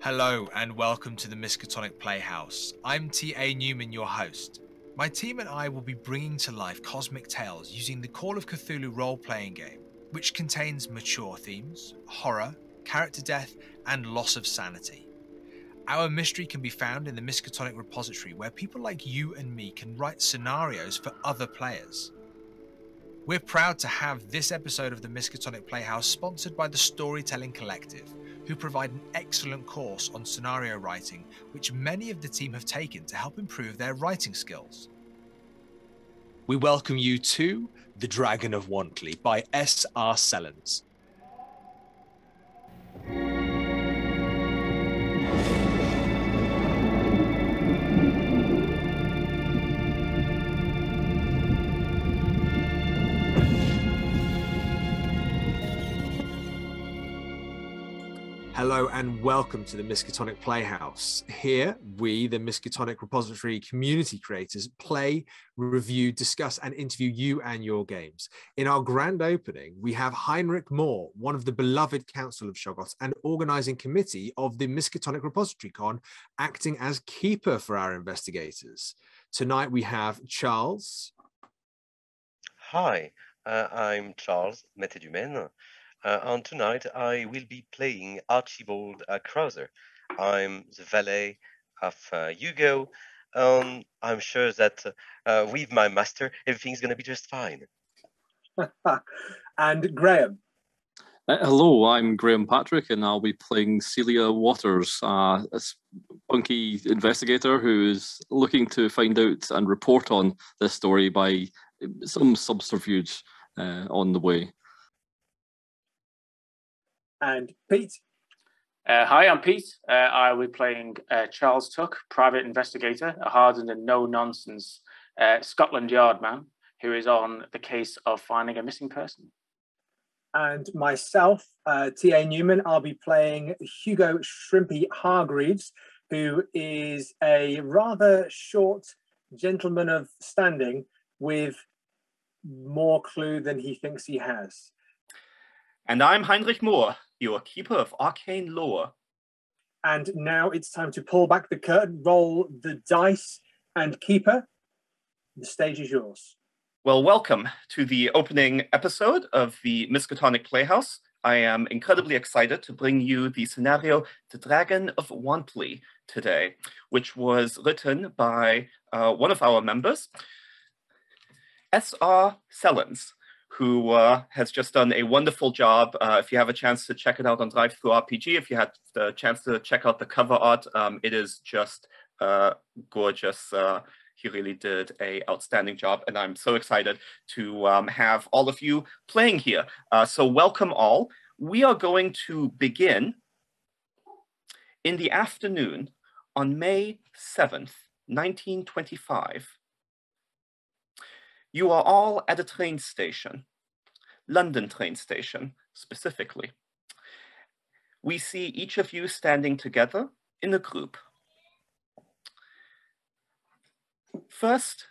Hello and welcome to the Miskatonic Playhouse. I'm T.A. Newman, your host. My team and I will be bringing to life cosmic tales using the Call of Cthulhu role-playing game, which contains mature themes, horror, character death, and loss of sanity. Our mystery can be found in the Miskatonic repository, where people like you and me can write scenarios for other players. We're proud to have this episode of the Miskatonic Playhouse sponsored by the Storytelling Collective, who provide an excellent course on scenario writing, which many of the team have taken to help improve their writing skills. We welcome you to The Dragon of Wantley by S.R. Sellens. Hello and welcome to the Miskatonic Playhouse. Here, we, the Miskatonic Repository community creators, play, review, discuss and interview you and your games. In our grand opening, we have Heinrich, one of the beloved Council of Shoggoths and organising committee of the Miskatonic Repository Con, acting as keeper for our investigators. Tonight we have Charles. Hi, I'm Charles, Mathe-Dumaine. And tonight I will be playing Archibald Crowther. I'm the valet of Hugo, and I'm sure that with my master, everything's going to be just fine. And Graeme. Hello, I'm Graeme Patrick, and I'll be playing Celia Waters, a spunky investigator who is looking to find out and report on this story by some subterfuge on the way. And Pete. Hi, I'm Pete. I will be playing Charles Tuck, private investigator, a hardened and no-nonsense Scotland Yard man who is on the case of finding a missing person. And myself, T.A. Newman, I'll be playing Hugo Shrimpy Hargreaves, who is a rather short gentleman of standing with more clue than he thinks he has. And I'm Heinrich, your keeper of arcane lore. And now it's time to pull back the curtain, roll the dice, and keeper, the stage is yours. Well, welcome to the opening episode of the Miskatonic Playhouse. I am incredibly excited to bring you the scenario The Dragon of Wantley today, which was written by one of our members, S.R. Sellens, who has just done a wonderful job. If you have a chance to check it out on DriveThruRPG, if you had the chance to check out the cover art, it is just gorgeous. He really did an outstanding job, and I'm so excited to have all of you playing here. So welcome all. We are going to begin in the afternoon on May 7th, 1925. You are all at a train station, London train station specifically. We see each of you standing together in a group. First,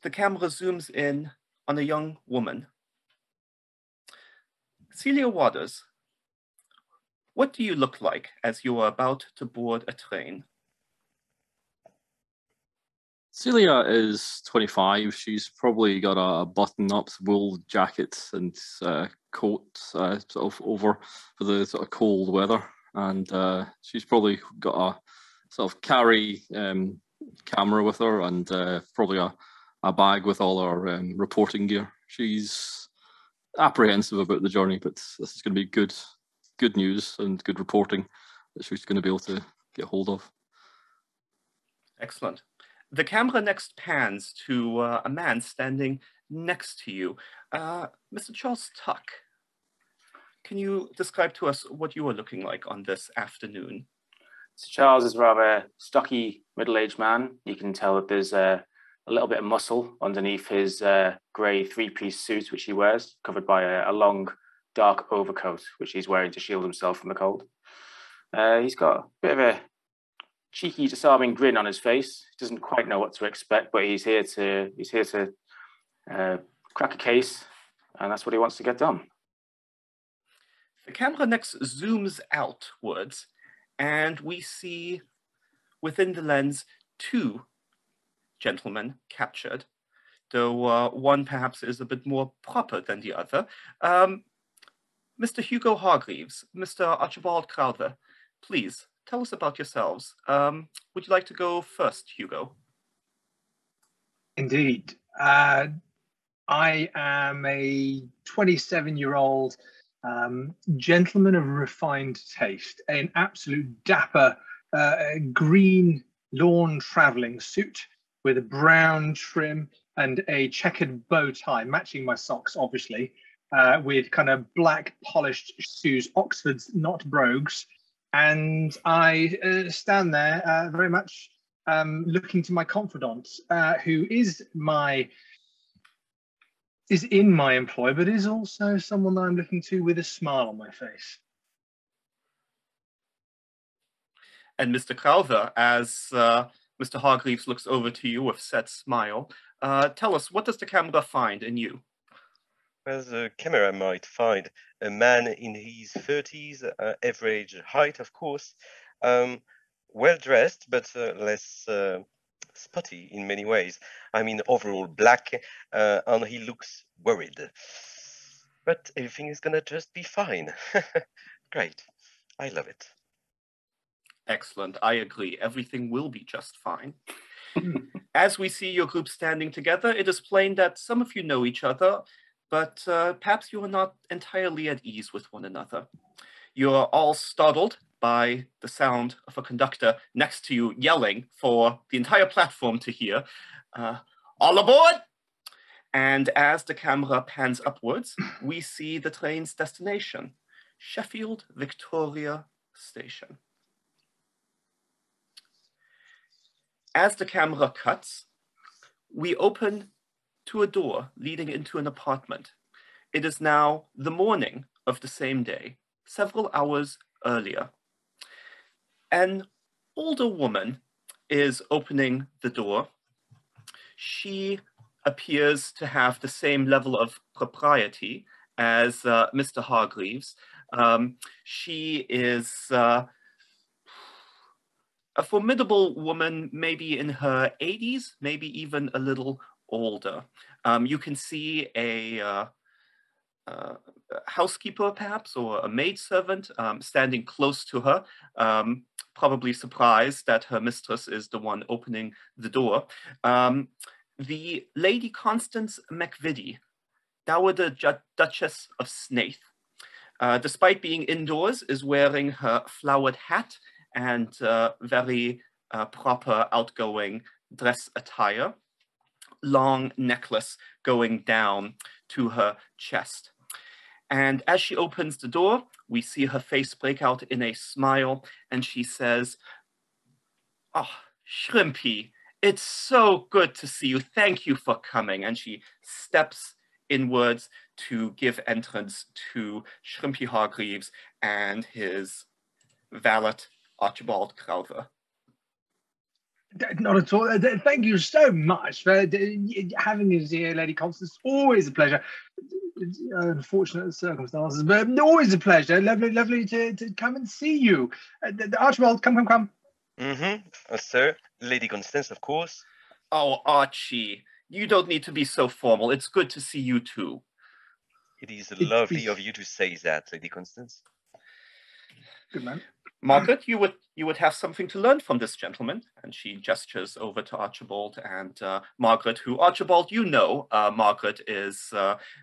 the camera zooms in on a young woman. Celia Waters, what do you look like as you are about to board a train? Celia is 25. She's probably got a button-up wool jacket and coat sort of over for the sort of cold weather, and she's probably got a sort of carry camera with her and probably a bag with all her reporting gear. She's apprehensive about the journey, but this is going to be good news and good reporting that she's going to be able to get hold of. Excellent. The camera next pans to a man standing next to you. Mr. Charles Tuck, can you describe to us what you are looking like on this afternoon? So Charles is a rather stocky, middle-aged man. You can tell that there's a little bit of muscle underneath his grey three-piece suit, which he wears, covered by a long, dark overcoat, which he's wearing to shield himself from the cold. He's got a bit of a cheeky, disarming grin on his face. He doesn't quite know what to expect, but he's here to crack a case, and that's what he wants to get done. The camera next zooms outwards, and we see within the lens 2 gentlemen captured, though one perhaps is a bit more proper than the other. Mr. Hugo Hargreaves, Mr. Archibald Crowther, please tell us about yourselves. Would you like to go first, Hugo? Indeed. I am a 27-year-old gentleman of refined taste, an absolute dapper green lawn traveling suit with a brown trim and a checkered bow tie, matching my socks, obviously, with kind of black polished shoes, Oxfords, not brogues. And I stand there very much looking to my confidant, who is in my employ, but is also someone that I'm looking to with a smile on my face. And Mr. Crowther, as Mr. Hargreaves looks over to you with said smile, tell us, what does the camera find in you? Well, the camera might find a man in his 30s, average height, of course, well-dressed, but less spotty in many ways. I mean, overall black, and he looks worried. But everything is gonna just be fine. Great. I love it. Excellent. I agree. Everything will be just fine. As we see your group standing together, it is plain that some of you know each other, but perhaps you are not entirely at ease with one another. You are all startled by the sound of a conductor next to you yelling for the entire platform to hear, "All aboard!" And as the camera pans upwards, we see the train's destination, Sheffield Victoria Station. As the camera cuts, we open to a door leading into an apartment. It is now the morning of the same day, several hours earlier. An older woman is opening the door. She appears to have the same level of propriety as Mr. Hargreaves. She is a formidable woman, maybe in her 80s, maybe even a little older. You can see a housekeeper, perhaps, or a maidservant standing close to her, probably surprised that her mistress is the one opening the door. The Lady Constance Macvitty, Dowager Duchess of Snaith, despite being indoors, is wearing her flowered hat and very proper outgoing dress attire, long necklace going down to her chest. And as she opens the door, we see her face break out in a smile, and she says, "Oh, Shrimpy, it's so good to see you. Thank you for coming." And she steps inwards to give entrance to Shrimpy Hargreaves and his valet, Archibald Crowther. Not at all. Thank you so much for having us here, Lady Constance. Always a pleasure. Unfortunate circumstances, but always a pleasure. Lovely to come and see you. Archibald, come. Mm-hmm. Sir, Lady Constance, of course. Oh, Archie, you don't need to be so formal. It's good to see you too. It is lovely of you to say that, Lady Constance. Good man. Margaret, you would have something to learn from this gentleman. And she gestures over to Archibald and Margaret, who, Archibald, you know, Margaret is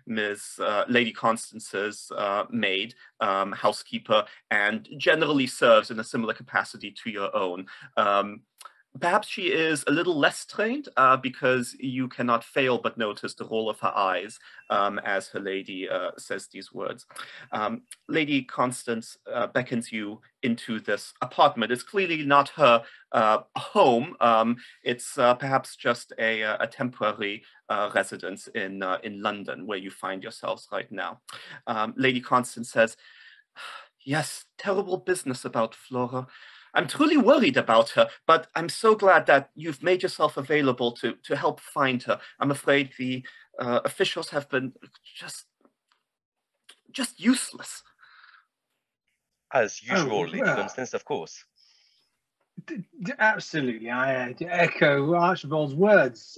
Lady Constance's maid, housekeeper, and generally serves in a similar capacity to your own. Perhaps she is a little less trained because you cannot fail but notice the roll of her eyes as her lady says these words. Lady Constance beckons you into this apartment. It's clearly not her home. It's perhaps just a temporary residence in London where you find yourselves right now. Lady Constance says, "Yes, terrible business about Flora. I'm truly worried about her, but I'm so glad that you've made yourself available to help find her. I'm afraid the officials have been just useless." As usual, Lady well. Constance, of course. Absolutely. I echo Archibald's words.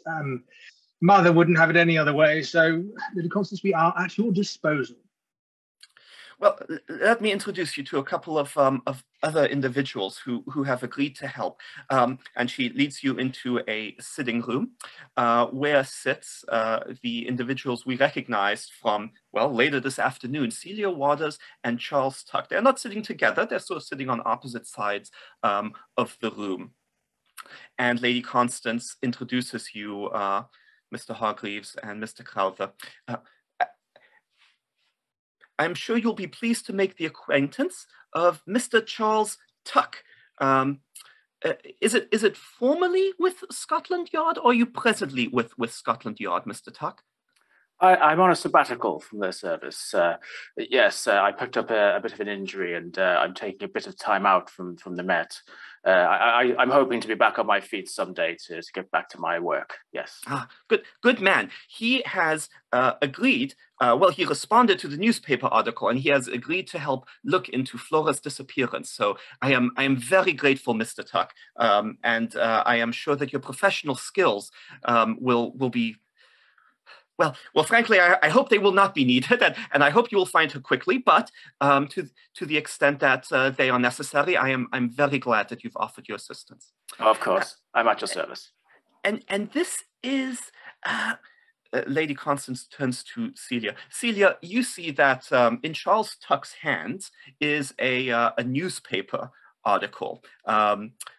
Mother wouldn't have it any other way, so, Lady Constance, we are at your disposal. Well, let me introduce you to a couple of other individuals who have agreed to help. And she leads you into a sitting room where sits the individuals we recognized from, well, later this afternoon, Celia Waters and Charles Tuck. They're not sitting together, they're sort of sitting on opposite sides of the room. And Lady Constance introduces you, Mr. Hargreaves and Mr. Crowther. I'm sure you'll be pleased to make the acquaintance of Mr. Charles Tuck. Is it formerly with Scotland Yard, or are you presently with Scotland Yard, Mr. Tuck? I'm on a sabbatical from their service. Yes, I picked up a bit of an injury, and I'm taking a bit of time out from the Met. I'm hoping to be back on my feet someday to get back to my work. Yes. Ah, good man. He has agreed. Well, he responded to the newspaper article, and he has agreed to help look into Flora's disappearance. So I am very grateful, Mr. Tuck, and I am sure that your professional skills will be. Well, frankly, I hope they will not be needed, and I hope you will find her quickly. But to the extent that they are necessary, I'm very glad that you've offered your assistance. Of course, I'm at your service. And this is Lady Constance turns to Celia. Celia, you see that in Charles Tuck's hands is a newspaper article.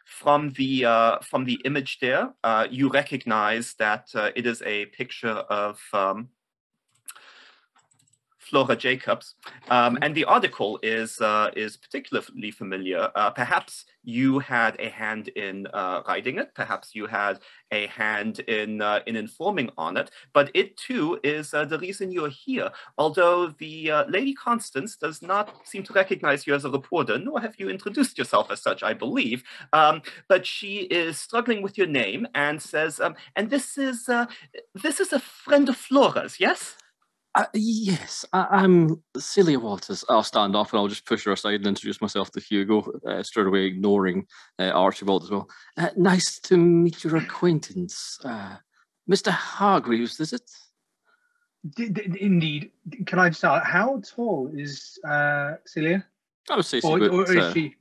From the image there, you recognize that it is a picture of Flora Jacobs, and the article is particularly familiar. Perhaps you had a hand in writing it. Perhaps you had a hand in informing on it. But it too is the reason you're here. Although the Lady Constance does not seem to recognize you as a reporter, nor have you introduced yourself as such, I believe. But she is struggling with your name and says, "And this is a friend of Flora's, yes?" Yes, I'm Celia Waters. I'll stand up and I'll just push her aside and introduce myself to Hugo, straight away ignoring Archibald as well. Nice to meet your acquaintance. Mr. Hargreaves, is it? Indeed. Can I just ask, how tall is Celia? I would say she's or is she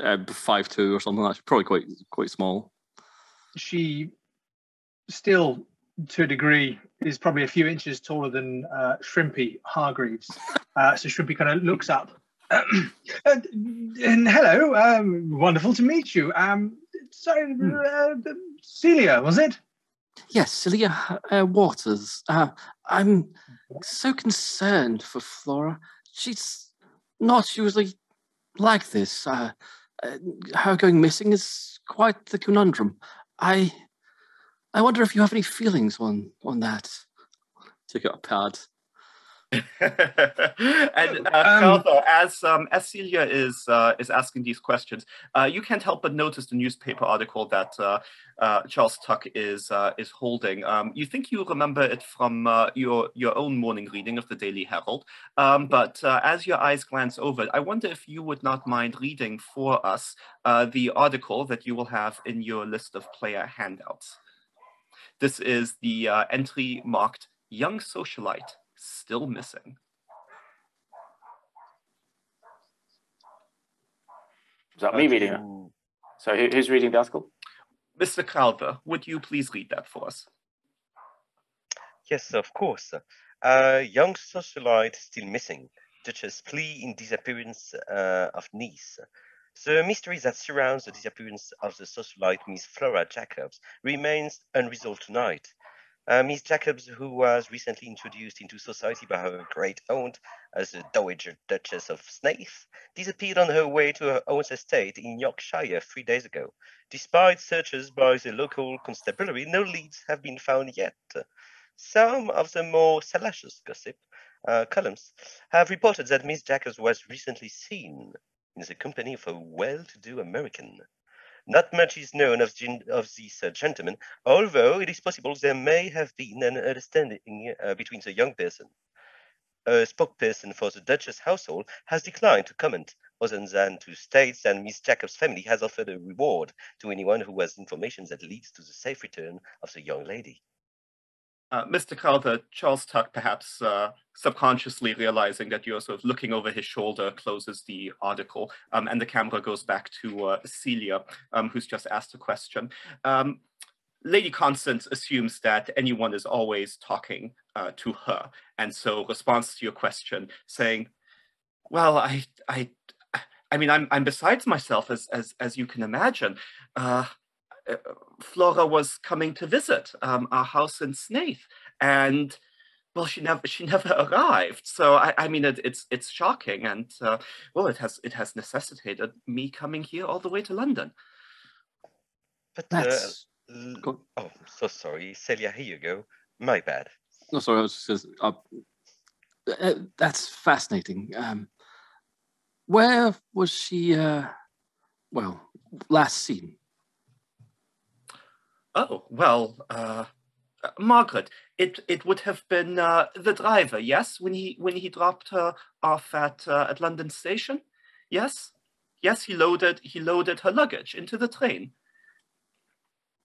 5'2" or something like that. She's probably quite small. She still, to a degree, is probably a few inches taller than Shrimpy Hargreaves. So Shrimpy kind of looks up. And hello, wonderful to meet you. Sorry, Celia, was it? Yes, Celia Waters. I'm so concerned for Flora. She's not usually like this. Her going missing is quite the conundrum. I wonder if you have any feelings on that. Take out a pad. And Crowther, as Celia is asking these questions, you can't help but notice the newspaper article that Charles Tuck is holding. You think you remember it from your own morning reading of the Daily Herald, but as your eyes glance over it, I wonder if you would not mind reading for us the article that you will have in your list of player handouts. This is the entry marked "Young Socialite Still Missing." Is that me reading it? So who's reading the article? Mr. Crowther, would you please read that for us? Yes, of course. Young socialite still missing. Duchess plea in disappearance of niece. The mystery that surrounds the disappearance of the socialite Miss Flora Jacobs remains unresolved tonight. Miss Jacobs, who was recently introduced into society by her great aunt as the Dowager Duchess of Snaith, disappeared on her way to her aunt's estate in Yorkshire 3 days ago. Despite searches by the local constabulary, no leads have been found yet. Some of the more salacious gossip columns have reported that Miss Jacobs was recently seen in the company of a well-to-do American. Not much is known of this gentleman, although it is possible there may have been an understanding between the young person. A spokesperson for the Duchess household has declined to comment, other than to state that Miss Jacob's family has offered a reward to anyone who has information that leads to the safe return of the young lady. Mr. Crowther, Charles Tuck, perhaps subconsciously realizing that you're sort of looking over his shoulder, closes the article, and the camera goes back to Celia, who's just asked a question. Lady Constance assumes that anyone is always talking to her, and so responds to your question, saying, "Well, I mean, I'm besides myself, as you can imagine. Flora was coming to visit our house in Snaith, and well, she never arrived. So I mean, it's shocking, and well, it has necessitated me coming here all the way to London." But That's oh, so sorry, Celia. Here you go. My bad. no, sorry. I was just that's fascinating. Where was she? Well, last seen? Oh, well, Margaret, it would have been the driver, yes, when he dropped her off at London Station, yes, he loaded her luggage into the train.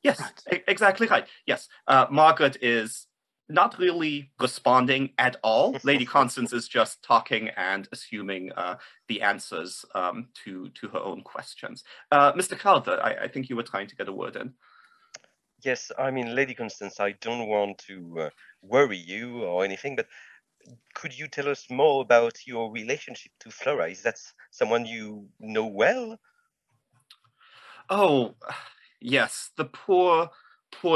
Yes, right. Exactly right. Yes, Margaret is not really responding at all. Lady Constance is just talking and assuming the answers to her own questions. Mr. Crowther, I think you were trying to get a word in. Yes, I mean, Lady Constance, I don't want to worry you or anything, but could you tell us more about your relationship to Flora? Is that someone you know well? Oh, yes, the poor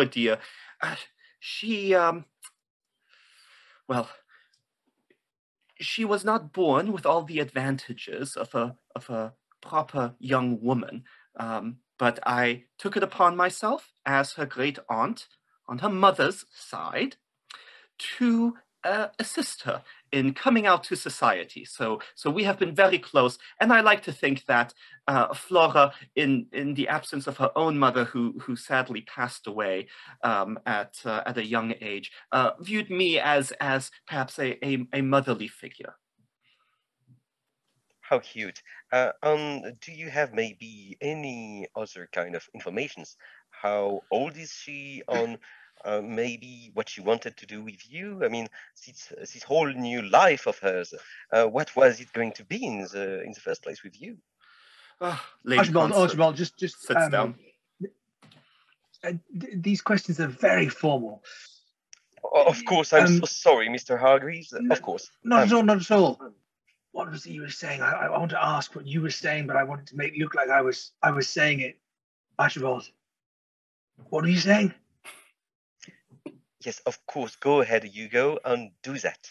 dear. She, well, she was not born with all the advantages of a proper young woman. But I took it upon myself as her great aunt on her mother's side to assist her in coming out to society. So we have been very close, and I like to think that Flora, in the absence of her own mother, who sadly passed away at a young age, viewed me as perhaps a motherly figure. How cute. Do you have maybe any other kind of information? How old is she? On maybe what she wanted to do with you? I mean, this whole new life of hers. What was it going to be in the first place with you? Archibald, just sits down. These questions are very formal. Of course, I'm so sorry, Mr. Hargreaves. Of course. Not at all. What was it you were saying? I want to ask what you were saying, but I wanted to make it look like I was saying it. Archibald, what are you saying? Yes, of course. Go ahead, Hugo, and do that.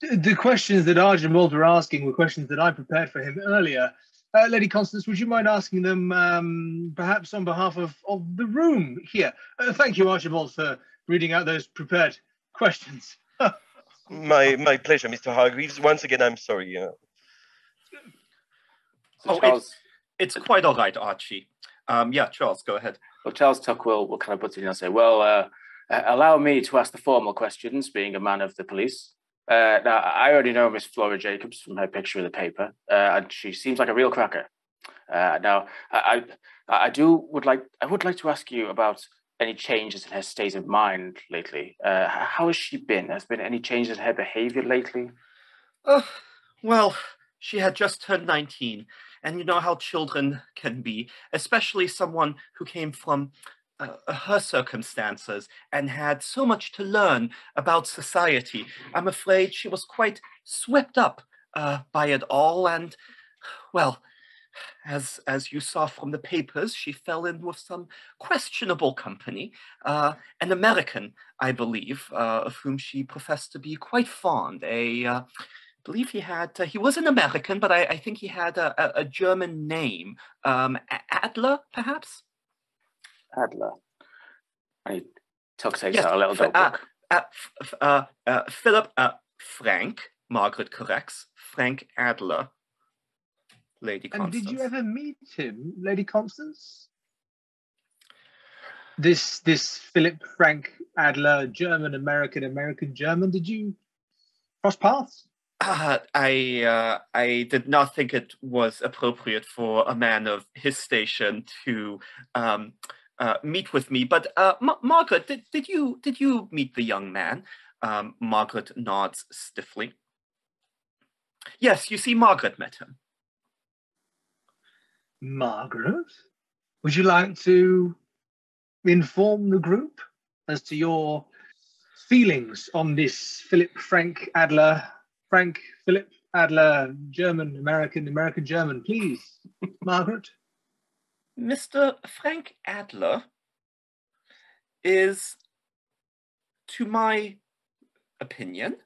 The questions that Archibald were asking were questions that I prepared for him earlier. Lady Constance, would you mind asking them perhaps on behalf of the room here? Thank you, Archibald, for reading out those prepared questions. My pleasure, Mr. Hargreaves. Once again, I'm sorry. It's quite all right, Archie. Yeah, Charles, go ahead. Well, Charles Tuck will kind of butt in and say, well, allow me to ask the formal questions, being a man of the police. Now, I already know Miss Flora Jacobs from her picture in the paper, and she seems like a real cracker. Now, I would like to ask you about any changes in her state of mind lately. How has she been? Has there been any changes in her behavior lately? Well, she had just turned 19, and you know how children can be, especially someone who came from her circumstances and had so much to learn about society. I'm afraid she was quite swept up by it all, and, well, as you saw from the papers, she fell in with some questionable company, an American, I believe, of whom she professed to be quite fond. I believe he was an American, but I think he had a German name. Adler, perhaps? Adler. I takes out a little notebook. Philip Frank, Margaret corrects, Frank Adler. Lady Constance. And did you ever meet him, Lady Constance? This Philip Frank Adler, German, American, German, did you cross paths? I did not think it was appropriate for a man of his station to meet with me. But Margaret, did you meet the young man? Margaret nods stiffly. Yes, you see, Margaret met him. Margaret, would you like to inform the group as to your feelings on this Frank Philip Adler, American German, please, Margaret? Mr. Frank Adler is, to my opinion,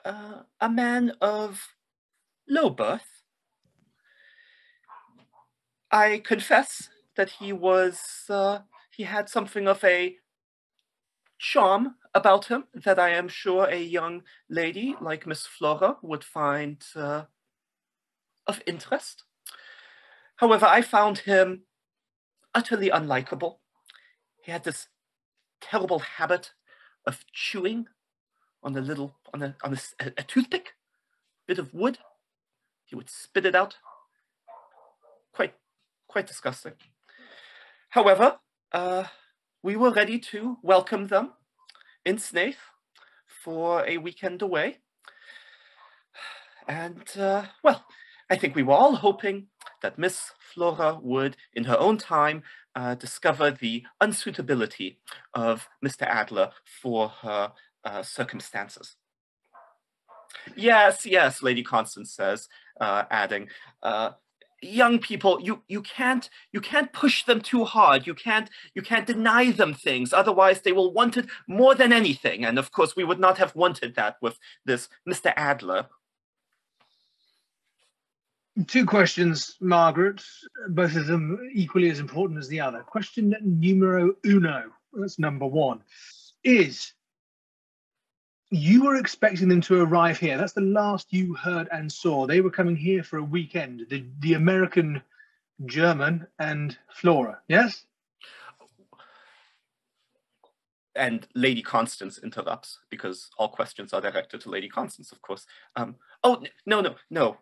a man of low birth. I confess that he had something of a charm about him that I am sure a young lady like Miss Flora would find of interest. However, I found him utterly unlikable. He had this terrible habit of chewing on a toothpick, bit of wood. He would spit it out. Quite disgusting. However, we were ready to welcome them in Snaith for a weekend away. And, well, I think we were all hoping that Miss Flora would, in her own time, discover the unsuitability of Mr. Adler for her circumstances. Yes, Lady Constance says, adding, young people, you can't push them too hard. You can't deny them things. Otherwise, they will want it more than anything. And of course, we would not have wanted that with this Mr. Adler. Two questions, Margaret, both of them equally as important as the other. Question numero uno, that's number one, is you were expecting them to arrive here. That's the last you heard and saw. They were coming here for a weekend, the American, German, and Flora, yes? And Lady Constance interrupts, because all questions are directed to Lady Constance, of course. Oh, no.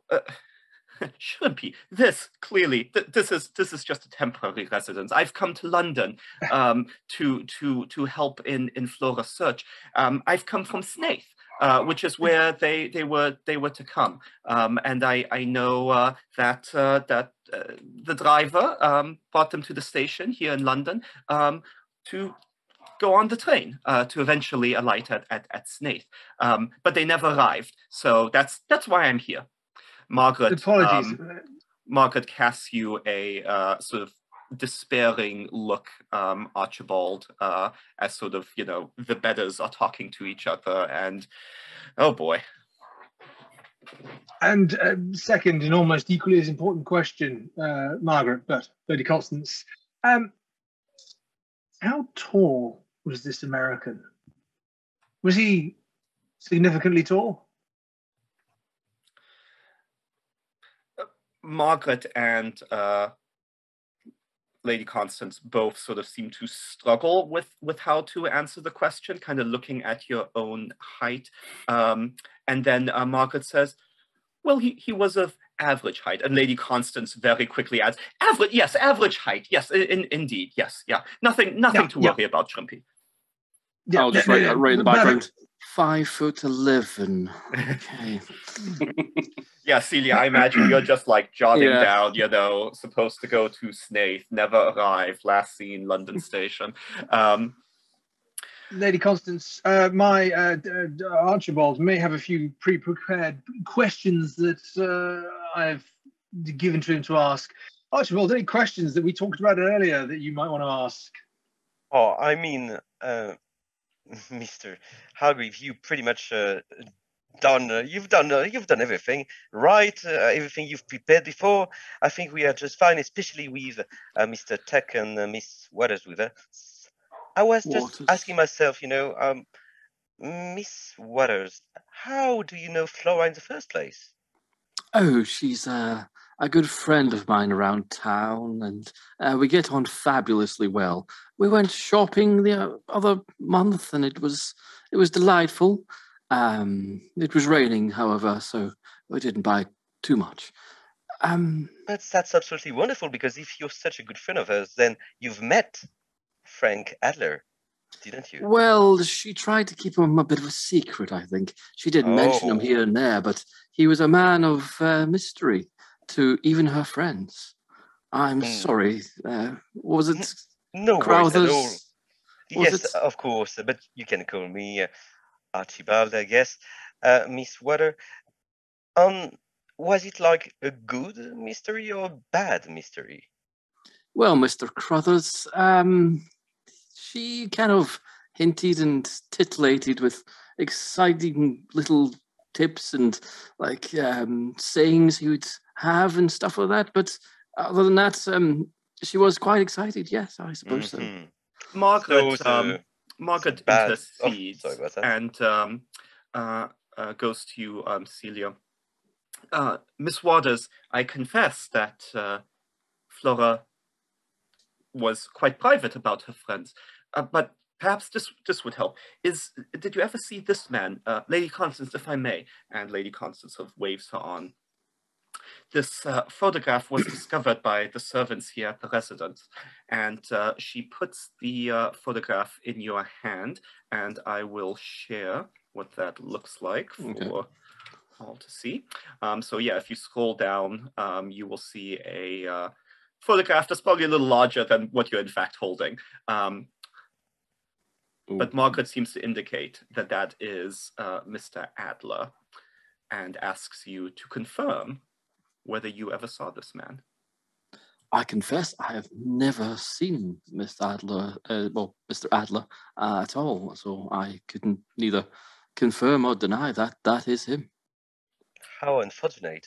Shrimpy, this clearly, this is just a temporary residence. I've come to London to help in Flora's search. I've come from Snaith, which is where they were to come. And I know that the driver brought them to the station here in London to go on the train to eventually alight at Snaith. But they never arrived, so that's why I'm here. Margaret, apologies. Margaret casts you a sort of despairing look, Archibald, as sort of, the bedders are talking to each other, and oh boy. And second, and almost equally as important question, Margaret, but Lady Constance, how tall was this American? Was he significantly tall? Margaret and Lady Constance both sort of seem to struggle with how to answer the question, kind of looking at your own height. And then Margaret says, well, he was of average height. And Lady Constance very quickly adds, average height. Yes, indeed. Yes, yeah. Nothing to worry about, Shrimpy. Yeah, I'll just write in the background. 5'11". Okay. Yeah, Celia, I imagine you're just like jotting down, supposed to go to Snaith, never arrived, last seen London Station. Lady Constance, my Archibald may have a few pre-prepared questions that I've given to him to ask. Archibald, any questions that we talked about earlier that you might want to ask? Oh, I mean, Mr. Hargreaves, you pretty much you've done everything right. Everything you've prepared before. I think we are just fine, especially with Mr. Tech and Miss Waters with us. I was just asking myself, Miss Waters, how do you know Flora in the first place? Oh, she's a good friend of mine around town, and we get on fabulously well. We went shopping the other month, and it was delightful. It was raining, however, so I didn't buy too much. That's absolutely wonderful, because if you're such a good friend of hers, then you've met Frank Adler, didn't you? Well, she tried to keep him a bit of a secret, I think. She did mention him here and there, but he was a man of mystery to even her friends. I'm sorry. Was it No Crowther's? worries at all. Yes, of course, but you can call me Archibald, I guess. Miss Water, was it like a good mystery or a bad mystery? Well, Mr. Crowther's, she kind of hinted and titillated with exciting little tips and like sayings he would have and stuff like that. But other than that, she was quite excited. Yes, I suppose so. Margaret, Margaret intercedes and goes to you, Celia. Miss Waters, I confess that Flora was quite private about her friends, but perhaps this would help. Did you ever see this man, Lady Constance, if I may? And Lady Constance sort of waves her on. This photograph was discovered by the servants here at the residence, and she puts the photograph in your hand, and I will share what that looks like for all to see. So yeah, if you scroll down, you will see a photograph that's probably a little larger than what you're in fact holding. But Margaret seems to indicate that that is Mr. Adler, and asks you to confirm whether you ever saw this man. I confess I have never seen Mr. Adler, Mr. Adler at all, so I couldn't neither confirm or deny that that is him. How unfortunate.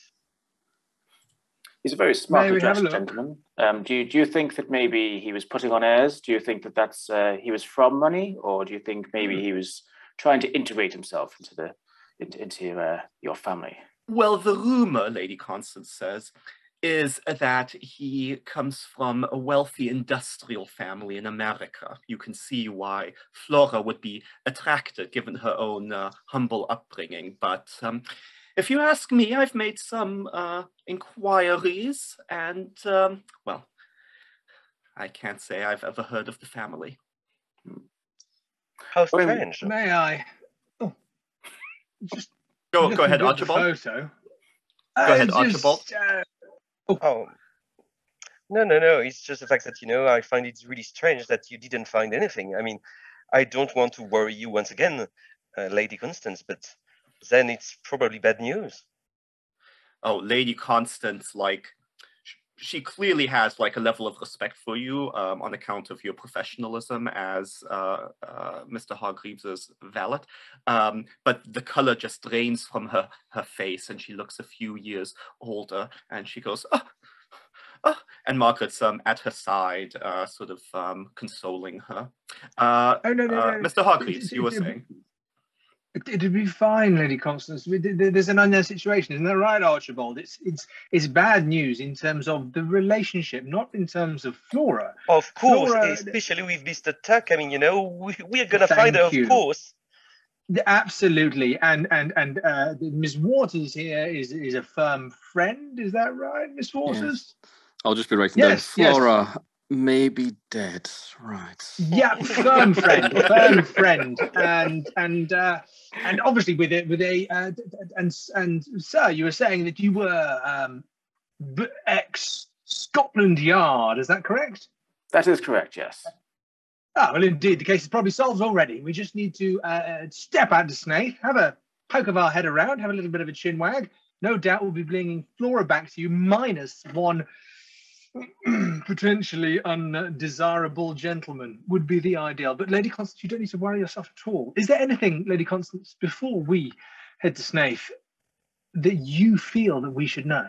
He's a very smartly dressed gentleman. Do you think that maybe he was putting on airs? Do you think that that's he was from money, or do you think maybe he was trying to integrate himself into your family? Well, the rumor, Lady Constance says, is that he comes from a wealthy industrial family in America. You can see why Flora would be attracted given her own humble upbringing. But if you ask me, I've made some inquiries, and, well, I can't say I've ever heard of the family. How strange. May I? Oh, just go ahead, Archibald. Photo. Go ahead, Archibald. No. It's just the fact that, I find it really strange that you didn't find anything. I mean, I don't want to worry you once again, Lady Constance, but then it's probably bad news. Oh, Lady Constance, she clearly has a level of respect for you on account of your professionalism as Mr. Hargreaves' valet. But the color just drains from her face, and she looks a few years older, and she goes, oh. And Margaret's at her side, sort of consoling her. No. Mr. Hargreaves, you were saying? It'd be fine, Lady Constance. There's an unknown situation, isn't that right, Archibald? It's bad news in terms of the relationship, not in terms of Flora. Of course, Flora, especially with Mr. Tuck. I mean, we're gonna find her, of course. Absolutely, and Miss Waters here is a firm friend. Is that right, Miss Waters? Yes. I'll just be writing down. Flora may be dead, right? Yeah, firm friend, and obviously with a and sir, you were saying that you were ex Scotland Yard. Is that correct? That is correct. Yes. Oh, well, indeed, the case is probably solved already. We just need to step out to Snaith, have a poke of our head around, have a little bit of a chin wag. No doubt we'll be bringing Flora back to you, minus one potentially undesirable gentleman would be the ideal. But Lady Constance, you don't need to worry yourself at all. Is there anything, Lady Constance, before we head to Snaith, that you feel that we should know?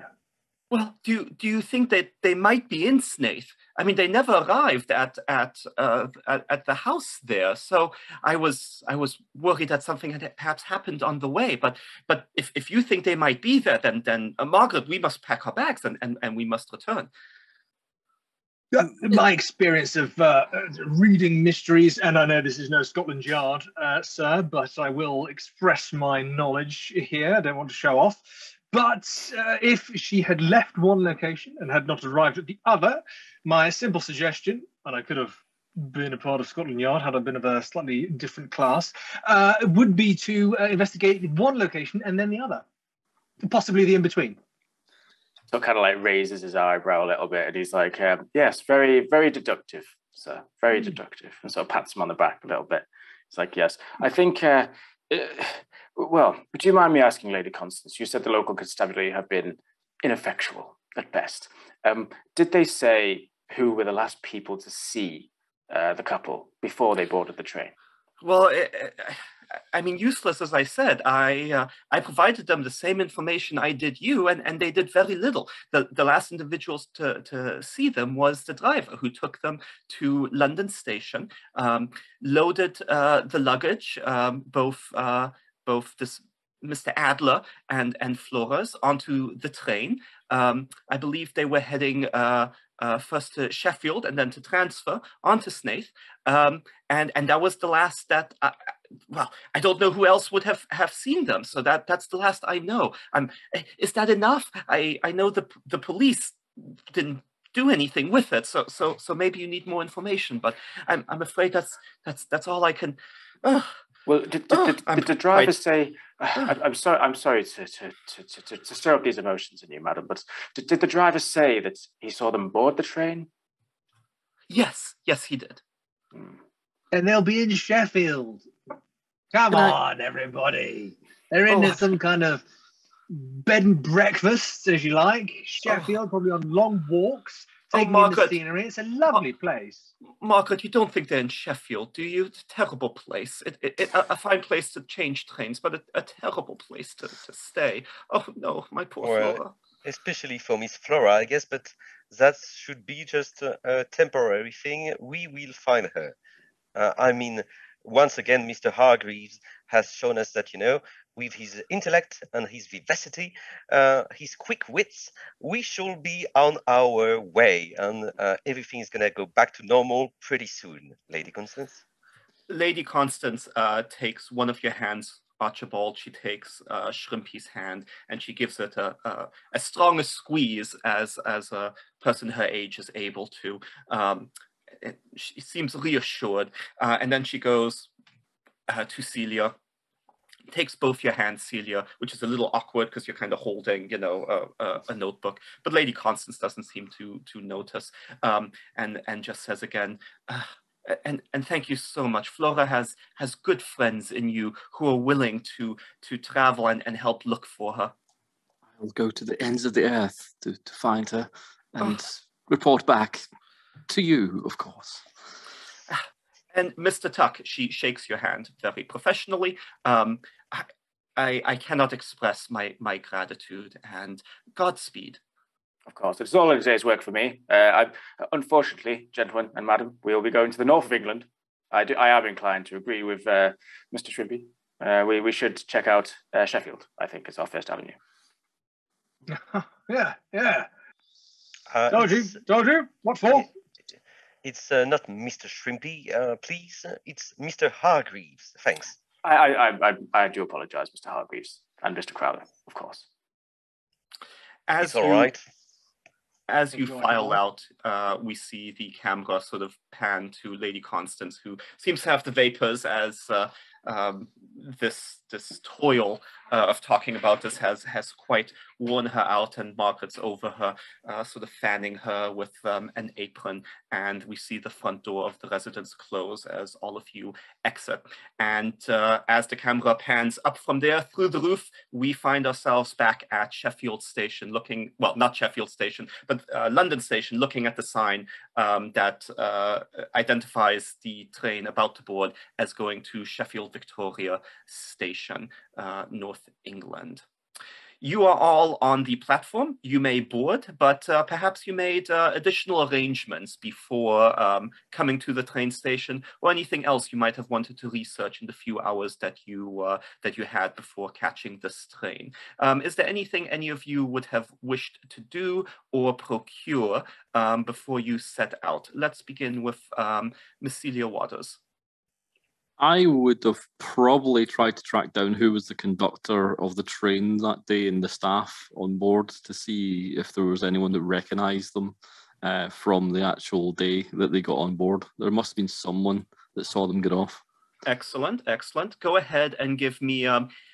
Well, do you think that they might be in Snaith? I mean, they never arrived at the house there, so I was worried that something had perhaps happened on the way. But if you think they might be there, then Margaret, we must pack our bags and we must return. My experience of reading mysteries, and I know this is no Scotland Yard, sir, but I will express my knowledge here. I don't want to show off. But if she had left one location and had not arrived at the other, my simple suggestion, and I could have been a part of Scotland Yard had I been of a slightly different class, would be to investigate one location and then the other, possibly the in-between. So kind of like raises his eyebrow a little bit, and he's like, yes, very, very deductive, sir, very deductive. And so pats him on the back a little bit. It's like, yes, I think, well, would you mind me asking, Lady Constance, you said the local constabulary have been ineffectual at best. Did they say who were the last people to see the couple before they boarded the train? Well, I mean, useless as I said, I provided them the same information I did you, and they did very little. The last individuals to see them was the driver who took them to London Station, loaded the luggage, both this Mr. Adler and Flores onto the train. I believe they were heading first to Sheffield and then to transfer onto Snaith. And that was the last that, well, I don't know who else would have seen them. So that's the last I know. Is that enough? I know the police didn't do anything with it. So maybe you need more information, but I'm afraid that's all I can. Well, did the driver say? I'm sorry to stir up these emotions in you, madam. But did the driver say that he saw them board the train? Yes, he did. And they'll be in Sheffield. Come on, everybody! They're in some kind of bed and breakfast, as you like. Sheffield, probably on long walks. Taking in the scenery. It's a lovely place. Margaret, you don't think they're in Sheffield, do you? It's a terrible place. A fine place to change trains, but a terrible place to stay. Oh, no, my poor Flora. Especially for Miss Flora, I guess, but that should be just a temporary thing. We will find her. I mean, once again, Mr. Hargreaves has shown us that, with his intellect and his vivacity, his quick wits, we shall be on our way, and everything is going to go back to normal pretty soon, Lady Constance. Lady Constance takes one of your hands, Archibald. She takes Shrimpy's hand, and she gives it as strong a squeeze as a person her age is able to. She seems reassured, and then she goes to Celia. Takes both your hands, Celia, which is a little awkward because you're kind of holding, a notebook. But Lady Constance doesn't seem to notice, and just says again, and thank you so much. Flora has good friends in you who are willing to travel and help look for her. I'll go to the ends of the earth to find her and report back to you, of course. And Mr. Tuck, she shakes your hand very professionally. I cannot express my gratitude and Godspeed. Of course, it's all a day's work for me. Unfortunately, gentlemen and madam, we'll be going to the north of England. I am inclined to agree with Mr. Shrimpy. We should check out Sheffield. I think it's our first avenue. Yeah. Told you. What for? It's not Mr. Shrimpy, please. It's Mr. Hargreaves. Thanks. I do apologise, Mr. Hargreaves, and Mr. Crowther, of course. It's all right. As you file out, we see the camera sort of pan to Lady Constance, who seems to have the vapors as this toil of talking about this has quite worn her out, and Margaret's over her, sort of fanning her with an apron, and we see the front door of the residence close as all of you exit. And as the camera pans up from there through the roof, we find ourselves back at Sheffield Station looking, well, not Sheffield Station, but London Station, looking at the sign that identifies the train about to board as going to Sheffield Victoria Station, North England. You are all on the platform. You may board, but perhaps you made additional arrangements before coming to the train station, or anything else you might have wanted to research in the few hours that you had before catching this train. Is there anything any of you would have wished to do or procure before you set out? Let's begin with Miss Celia Waters. I would have probably tried to track down who was the conductor of the train that day and the staff on board to see if there was anyone that recognised them from the actual day that they got on board. There must have been someone that saw them get off. Excellent, excellent. Go ahead and give me...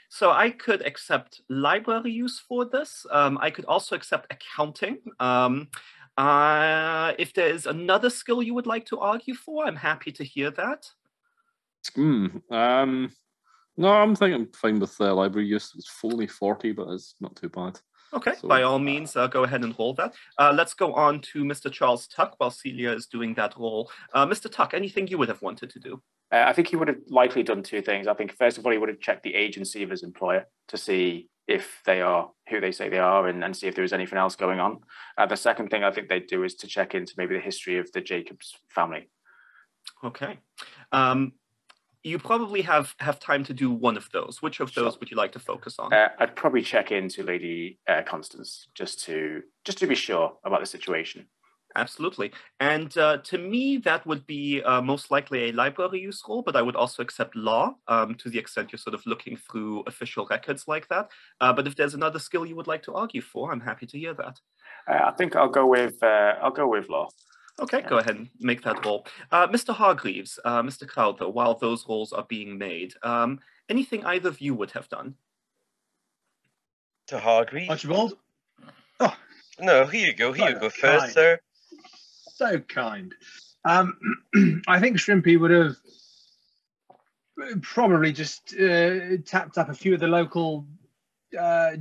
so I could accept library use for this. I could also accept accounting. If there is another skill you would like to argue for, I'm happy to hear that. No, I'm thinking I'm fine with library use. It's fully 40, but it's not too bad. Okay, So, by all means, go ahead and roll that. Let's go on to Mr. Charles Tuck while Celia is doing that roll. Mr. Tuck, anything you would have wanted to do? I think he would have likely done two things. I think, first of all, he would have checked the agency of his employer to see if they are who they say they are and see if there is anything else going on. The second thing I think they'd do is to check into maybe the history of the Jacobs family. Okay. You probably have time to do one of those. Which of those would you like to focus on? I'd probably check into Lady Constance just to be sure about the situation. Absolutely. And to me, that would be most likely a library use role, but I would also accept law to the extent you're sort of looking through official records like that. But if there's another skill you would like to argue for, I'm happy to hear that. I think I'll go with law. Okay, go ahead and make that roll. Mr. Hargreaves, Mr. Crowther, while those rolls are being made, anything either of you would have done? To Hargreaves? Archibald? Oh, No, here you go first, kind. sir. So kind. I think Shrimpy would have probably just tapped up a few of the local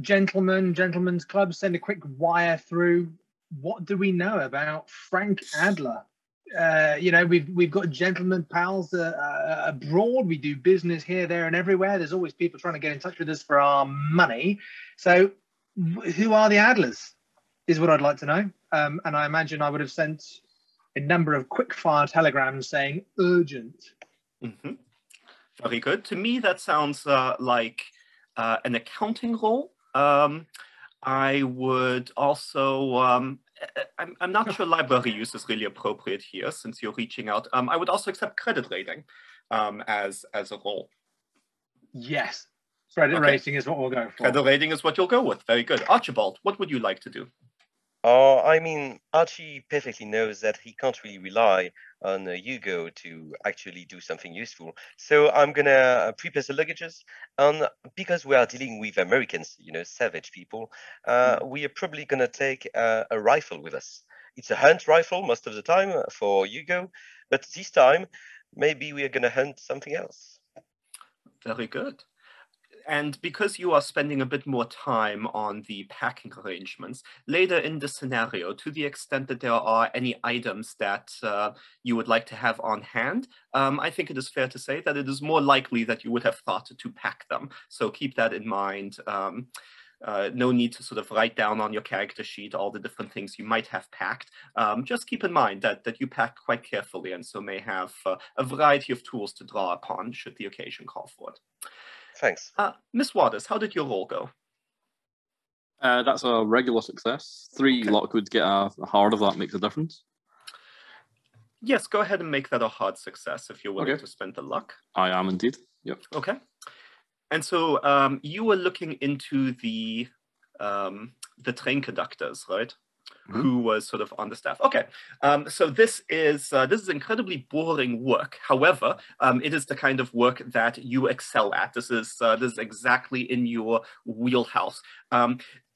gentlemen's clubs, send a quick wire through. What do we know about Frank Adler? We've got gentlemen pals abroad. We do business here, there, and everywhere. There's always people trying to get in touch with us for our money. So, who are the Adlers? Is what I'd like to know. And I imagine I would have sent a number of quick-fire telegrams saying urgent. Mm-hmm. Very good. To me, that sounds like an accounting role. I would also, I'm not sure library use is really appropriate here since you're reaching out. I would also accept credit rating as a role. Yes, credit rating is what we'll go for. Credit rating is what you'll go with. Very good. Archibald, what would you like to do? I mean, Archie perfectly knows that he can't really rely on Hugo to actually do something useful. So I'm going to prepare the luggages. And because we are dealing with Americans, savage people, we are probably going to take a rifle with us. It's a hunt rifle most of the time for Hugo. But this time, maybe we are going to hunt something else. Very good. And because you are spending a bit more time on the packing arrangements, later in the scenario, to the extent that there are any items that you would like to have on hand, I think it is fair to say that it is more likely that you would have thought to pack them. So keep that in mind. No need to sort of write down on your character sheet all the different things you might have packed. Just keep in mind that you pack quite carefully and so may have a variety of tools to draw upon should the occasion call for it. Thanks. Miss Waters, how did your roll go? That's a regular success. 3 luck would get a hard if that makes a difference. Yes, go ahead and make that a hard success if you're willing to spend the luck. I am indeed. Yep. Okay. And so you were looking into the train conductors, right? Mm-hmm. Who was sort of on the staff. Okay, so this is incredibly boring work. However, it is the kind of work that you excel at. This is exactly in your wheelhouse.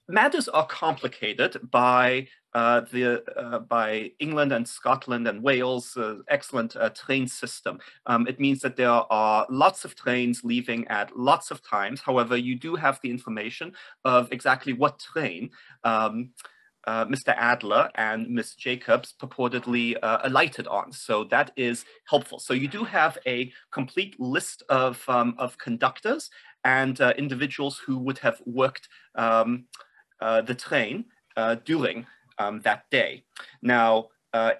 Matters are complicated by England and Scotland and Wales' excellent train system. It means that there are lots of trains leaving at lots of times. However, you do have the information of exactly what train Mr. Adler and Miss Jacobs purportedly alighted on. So that is helpful. So you do have a complete list of conductors, and individuals who would have worked the train during that day. Now,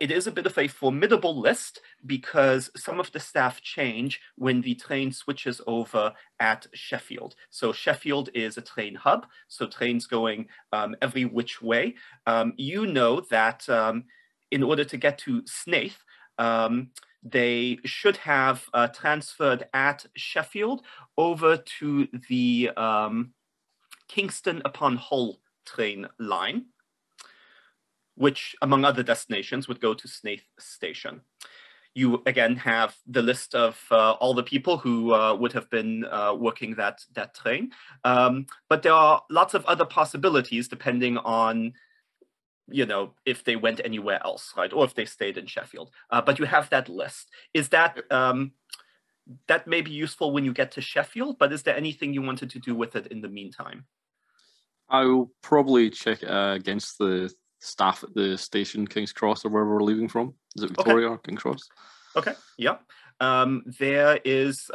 it is a bit of a formidable list because some of the staff change when the train switches over at Sheffield. So Sheffield is a train hub, so trains going every which way. You know that in order to get to Snaith, they should have transferred at Sheffield over to the Kingston upon Hull train line, which, among other destinations, would go to Snaith Station. You, again, have the list of all the people who would have been working that train. But there are lots of other possibilities depending on, you know, if they went anywhere else, right? Or if they stayed in Sheffield. But you have that list. Is that, that may be useful when you get to Sheffield, but is there anything you wanted to do with it in the meantime? I will probably check against the staff at the station, King's Cross, or wherever we're leaving from. Is it Victoria or King's Cross? Okay, yeah. There's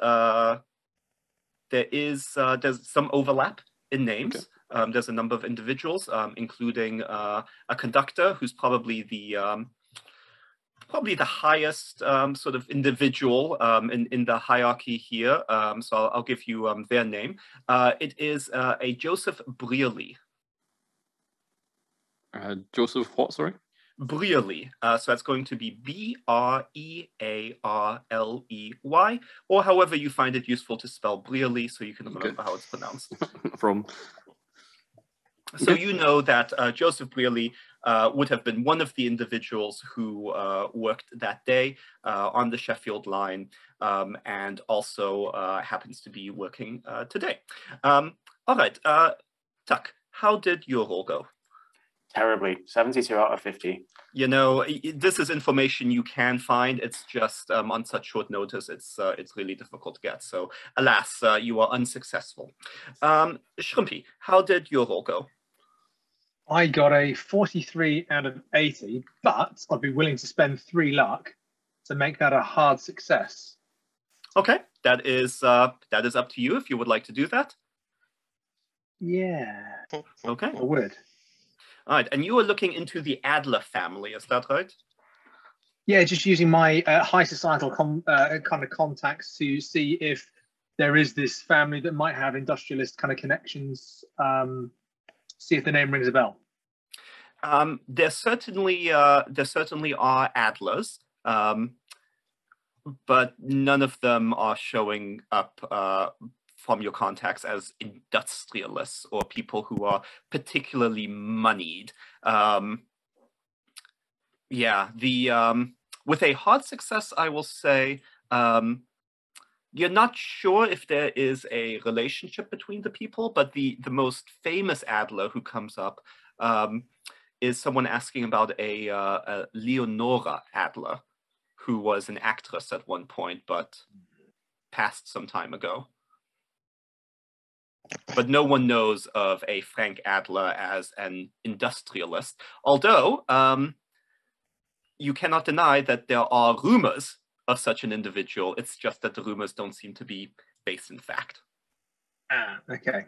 some overlap in names. Okay. There's a number of individuals, including a conductor who's probably the highest sort of individual in the hierarchy here. So I'll give you their name. It is a Joseph Brearley. Joseph what, sorry? Brearley. So that's going to be B-R-E-A-R-L-E-Y, or however you find it useful to spell Brearley, so you can remember how it's pronounced. So you know that Joseph Brearley would have been one of the individuals who worked that day on the Sheffield line, and also happens to be working today. All right, Tuck, how did your roll go? Terribly, 72 out of 50. You know, this is information you can find. It's just on such short notice, it's really difficult to get. So, alas, you are unsuccessful. Shrimpy, how did your roll go? I got a 43 out of 80, but I'd be willing to spend 3 luck to make that a hard success. Okay, that is up to you if you would like to do that. Yeah. Okay. I would. All right, and you are looking into the Adler family, is that right? Yeah, just using my high societal kind of contacts to see if there is this family that might have industrialist kind of connections. See if the name rings a bell. There certainly are Adlers, but none of them are showing up from your contacts as industrialists or people who are particularly moneyed. Yeah, with a hard success, I will say, you're not sure if there is a relationship between the people, but the most famous Adler who comes up is someone asking about a Leonora Adler, who was an actress at one point, but passed some time ago. But no one knows of a Frank Adler as an industrialist, although you cannot deny that there are rumors of such an individual. It's just that the rumors don't seem to be based in fact. Okay.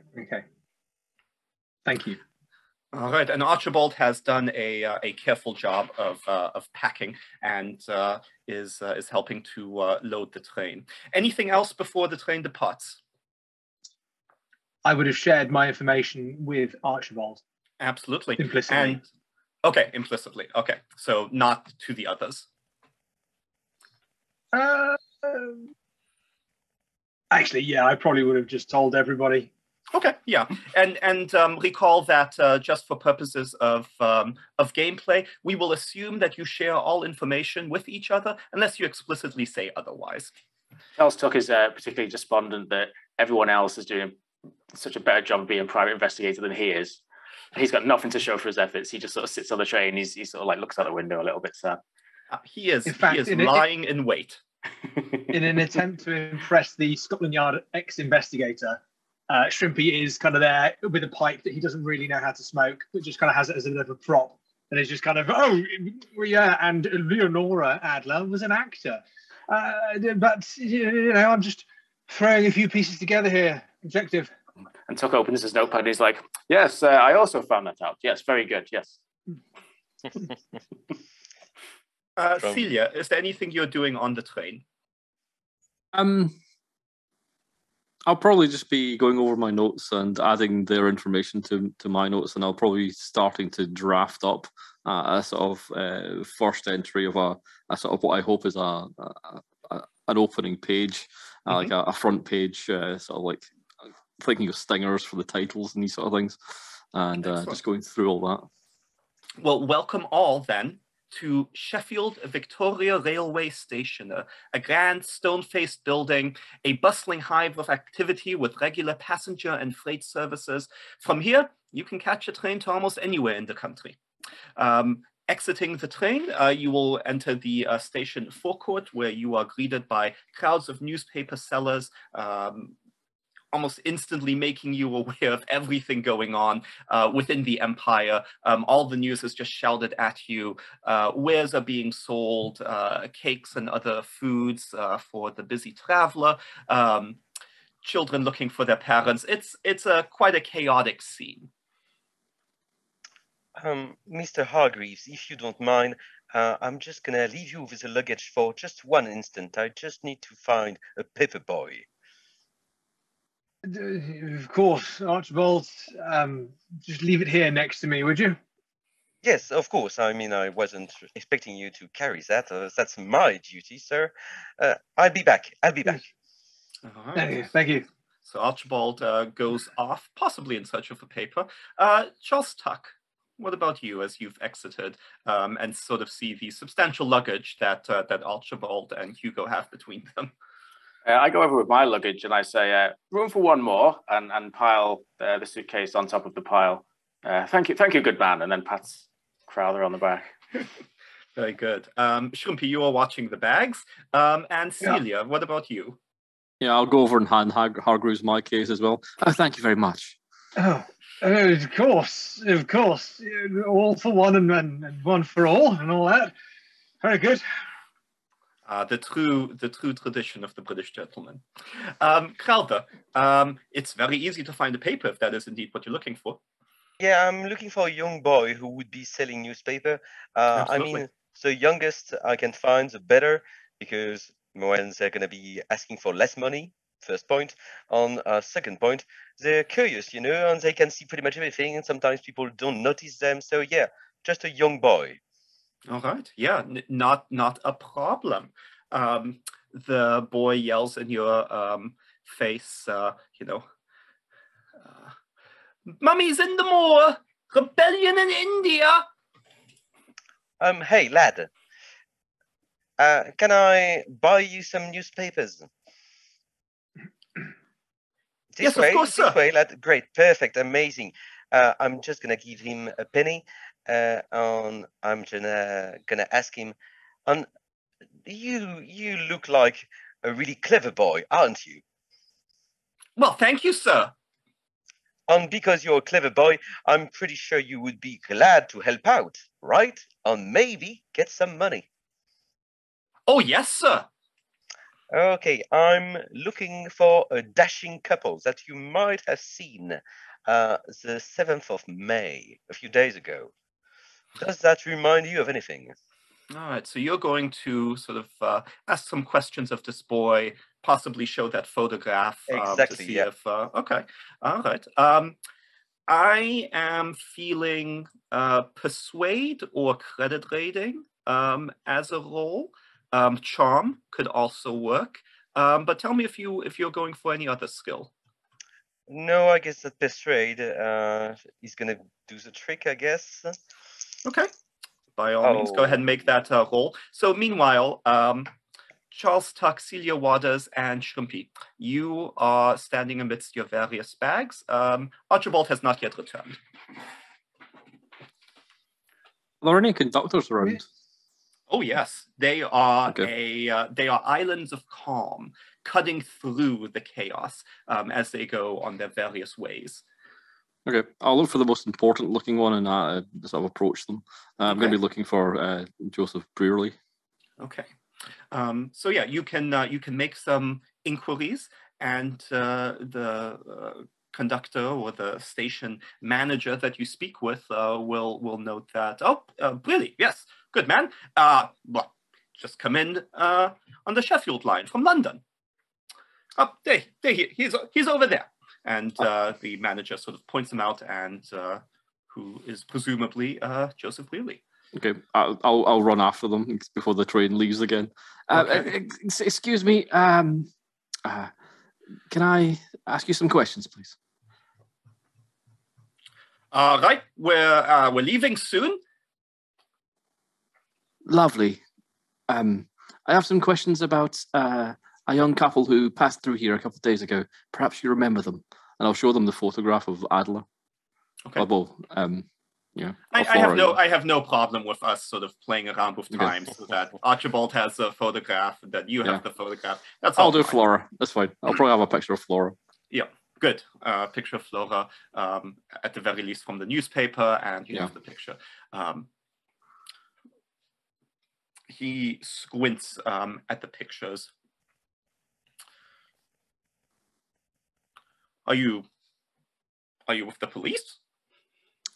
Thank you. All right, and Archibald has done a careful job of packing and is helping to load the train. Anything else before the train departs? I would have shared my information with Archibald. Absolutely. Implicitly. Okay, implicitly. Okay, so not to the others. Actually, yeah, I probably would have just told everybody. Okay, yeah, and recall that just for purposes of gameplay, we will assume that you share all information with each other unless you explicitly say otherwise. Charles Tuck is particularly despondent that everyone else is doing such a better job of being a private investigator than he is. He's got nothing to show for his efforts. He just sort of sits on the train. He sort of like looks out the window a little bit sad. He is lying in wait. In an attempt to impress the Scotland Yard ex-investigator, Shrimpy is kind of there with a pipe that he doesn't really know how to smoke, but just kind of has it as a bit of a prop. And it's just kind of, oh, yeah, and Leonora Adler was an actor. But, you know, I'm just throwing a few pieces together here. Objective. And Tuck opens his notepad and he's like, yes, I also found that out. Yes, very good, yes. Celia, is there anything you're doing on the train? I'll probably just be going over my notes and adding their information to my notes, and I'll probably be starting to draft up a sort of first entry of a sort of what I hope is an opening page, like a front page, sort of like thinking of stingers for the titles and these sort of things, and just going through all that. Well, welcome all then to Sheffield Victoria Railway Station, a grand stone-faced building, a bustling hive of activity with regular passenger and freight services. From here, you can catch a train to almost anywhere in the country. Exiting the train, you will enter the station forecourt, where you are greeted by crowds of newspaper sellers, almost instantly making you aware of everything going on within the empire. All the news is just shouted at you. Wares are being sold, cakes and other foods for the busy traveler. Children looking for their parents. It's quite a chaotic scene. Mr. Hargreaves, if you don't mind, I'm just gonna leave you with the luggage for just one instant. I just need to find a paper boy. Of course, Archibald. Just leave it here next to me, would you? Yes, of course. I mean, I wasn't expecting you to carry that. That's my duty, sir. I'll be back. I'll be back. Right. Thank you. So Archibald goes off, possibly in search of a paper. Charles Tuck, what about you as you've exited and sort of see the substantial luggage that Archibald and Hugo have between them? I go over with my luggage and I say, room for one more, and pile the suitcase on top of the pile. Thank you, good man, and then pats Crowther on the back. Very good. Shrimpy, you are watching the bags. And Celia, what about you? Yeah, I'll go over and hand Hargreaves my case as well. Thank you very much. Oh, of course. All for one and one for all and all that. Very good. The true tradition of the British gentleman. Crowther, it's very easy to find a paper if that is indeed what you're looking for. Yeah, I'm looking for a young boy who would be selling newspaper. I mean, the youngest I can find, the better, because when they're going to be asking for less money, first point. On second point, they're curious, you know, and they can see pretty much everything, and sometimes people don't notice them. So yeah, just a young boy. All right. Yeah, not a problem. The boy yells in your face, Mummy's in the moor! Rebellion in India! Hey, lad. Can I buy you some newspapers? Yes, of course, sir. This way, lad. Great, perfect, amazing. I'm just gonna give him a penny. And I'm gonna ask him, and you look like a really clever boy, aren't you? Well, thank you, sir. And because you're a clever boy, I'm pretty sure you would be glad to help out, right? And maybe get some money. Oh, yes, sir. Okay, I'm looking for a dashing couple that you might have seen the 7th of May, a few days ago. Does that remind you of anything? All right, so you're going to sort of ask some questions of this boy, possibly show that photograph Exactly, to see yeah. if... okay, all right. I am feeling persuade or credit rating as a role. Charm could also work. But tell me if you're going for any other skill. No, I guess that persuade is going to do the trick, I guess. Okay. By all means, go ahead and make that roll. So meanwhile, Charles Tuck, Celia Waters, and Shrimpy, you are standing amidst your various bags. Archibald has not yet returned. Are there any conductors around? Oh yes, they are they are islands of calm, cutting through the chaos as they go on their various ways. Okay, I'll look for the most important looking one and sort of approach them. I'm going to be looking for Joseph Brearley. Okay, so yeah, you can make some inquiries, and the conductor or the station manager that you speak with will note that, oh, really, yes, good man. Well, just come in on the Sheffield line from London. Oh, he's over there. And the manager sort of points him out, and who is presumably Joseph Wheely. Okay, I'll run after them before the train leaves again. Okay. Excuse me, can I ask you some questions, please? Right, we're leaving soon. Lovely. I have some questions about a young couple who passed through here a couple of days ago. Perhaps you remember them, and I'll show them the photograph of Adler. Okay. Yeah. I have no problem with us sort of playing around with time, so that Archibald has a photograph, that you have the photograph. That's all. I'll do Flora. That's fine. I'll probably have a picture of Flora. Yeah, good. Picture of Flora, at the very least from the newspaper, and you have the picture. He squints at the pictures. Are you with the police?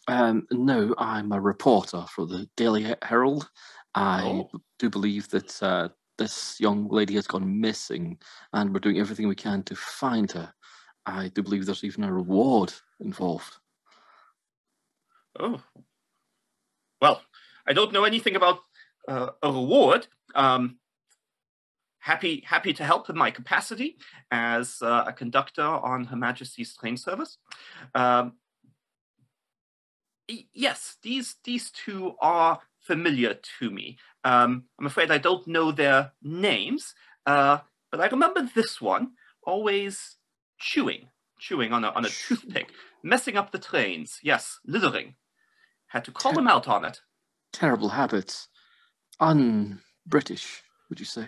No, I'm a reporter for the Daily Herald. I do believe that this young lady has gone missing, and we're doing everything we can to find her. I do believe there's even a reward involved. Oh. Well, I don't know anything about a reward. Happy to help in my capacity as a conductor on Her Majesty's train service. Yes, these two are familiar to me. I'm afraid I don't know their names, but I remember this one always chewing on a toothpick, messing up the trains. Yes, littering. Had to call him out on it. Terrible habits. Un-British, would you say?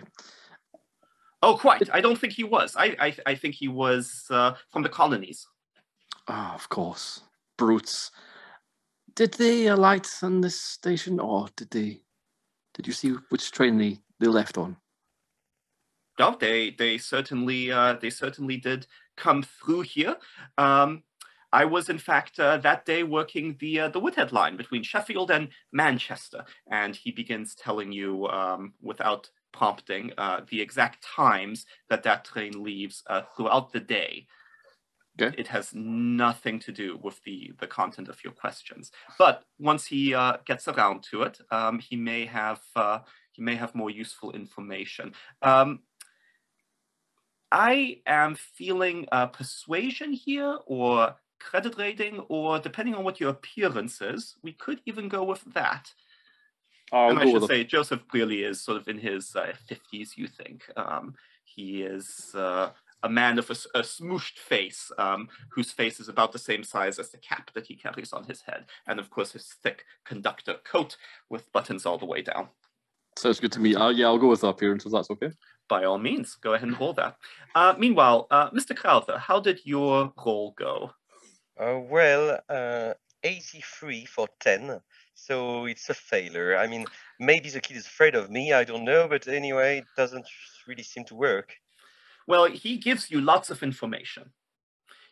Oh, quite. I don't think he was. I think he was from the colonies. Ah, of course. Brutes. Did they alight on this station, or did you see which train they left on? No, they certainly did come through here. I was, in fact, that day working the Woodhead line between Sheffield and Manchester, and he begins telling you, without prompting, the exact times that train leaves throughout the day. Okay. It has nothing to do with the content of your questions, but once he gets around to it, he may have more useful information. I am feeling persuasion here, or credit rating, or depending on what your appearance is, we could even go with that. And I should say, Joseph clearly is sort of in his 50s, you think. He is a man of a smooshed face, whose face is about the same size as the cap that he carries on his head. And of course, his thick conductor coat with buttons all the way down. Sounds good to me. Yeah, I'll go with the appearance, if that's okay. By all means, go ahead and roll that. Meanwhile, Mr. Crowther, how did your roll go? Well, 83 for 10, so it's a failure. I mean, maybe the kid is afraid of me, I don't know, but anyway, it doesn't really seem to work. Well, he gives you lots of information.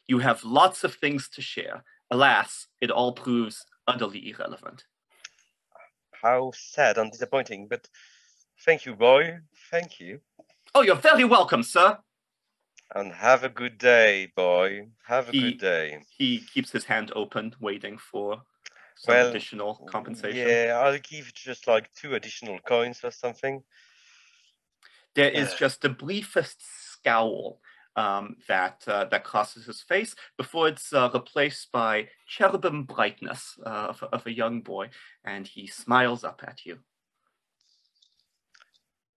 You have lots of things to share. Alas, it all proves utterly irrelevant. How sad and disappointing, but thank you, boy. Thank you. Oh, you're very welcome, sir. And have a good day, boy. Have a good day. He keeps his hand open, waiting for some additional compensation. Yeah, I'll give just like 2 additional coins or something. There is just the briefest scowl that crosses his face before it's replaced by cherubim brightness of a young boy, and he smiles up at you.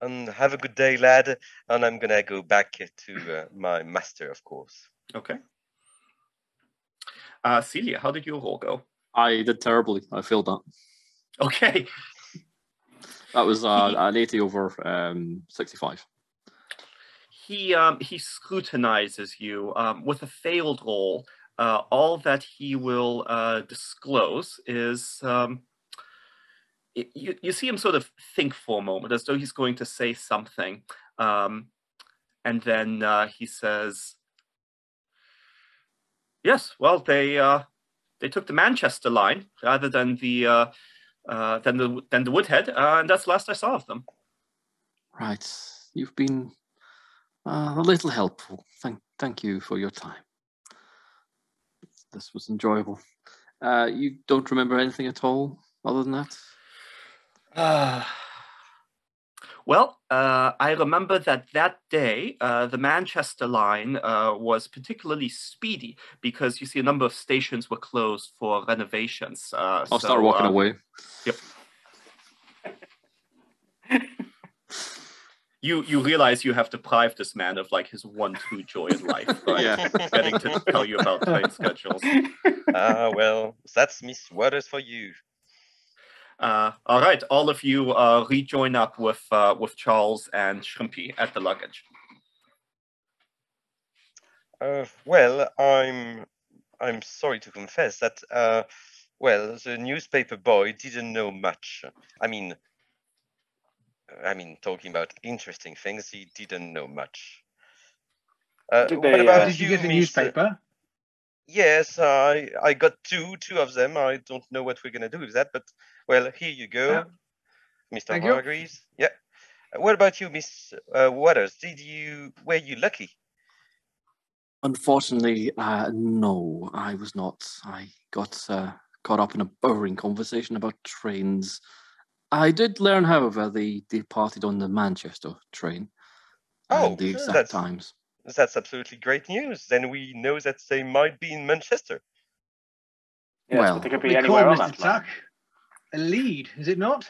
And have a good day, lad. And I'm gonna go back to my master, of course. Okay. Celia, how did your roll go? I did terribly. I failed that. Okay. That was an 80 over 65. He scrutinizes you with a failed roll. All that he will disclose is you see him sort of think for a moment, as though he's going to say something, and then he says, Yes, well, they took the Manchester line rather than the Woodhead, and that's the last I saw of them. Right. You've been a little helpful. Thank you for your time. This was enjoyable. You don't remember anything at all other than that? Well, I remember that day, the Manchester line was particularly speedy because you see a number of stations were closed for renovations. I'll start walking away. Yep. You realize you have deprived this man of like his one true joy in life by getting to tell you about train schedules. Well, that's Miss Waters for you. All right, all of you rejoin up with Charles and Shrimpy at the luggage. Well, I'm sorry to confess that well, the newspaper boy didn't know much. I mean, talking about interesting things, he didn't know much. Did you get a newspaper? Yes, I got two of them. I don't know what we're gonna do with that, but well, here you go, Mr. Hargreaves. Yeah. What about you, Miss Waters? Were you lucky? Unfortunately, no, I was not. I got caught up in a boring conversation about trains. I did learn, however, they departed on the Manchester train. And the exact times. That's absolutely great news. Then we know that they might be in Manchester. Yes, well, but they could be anywhere on that line. A lead, is it not?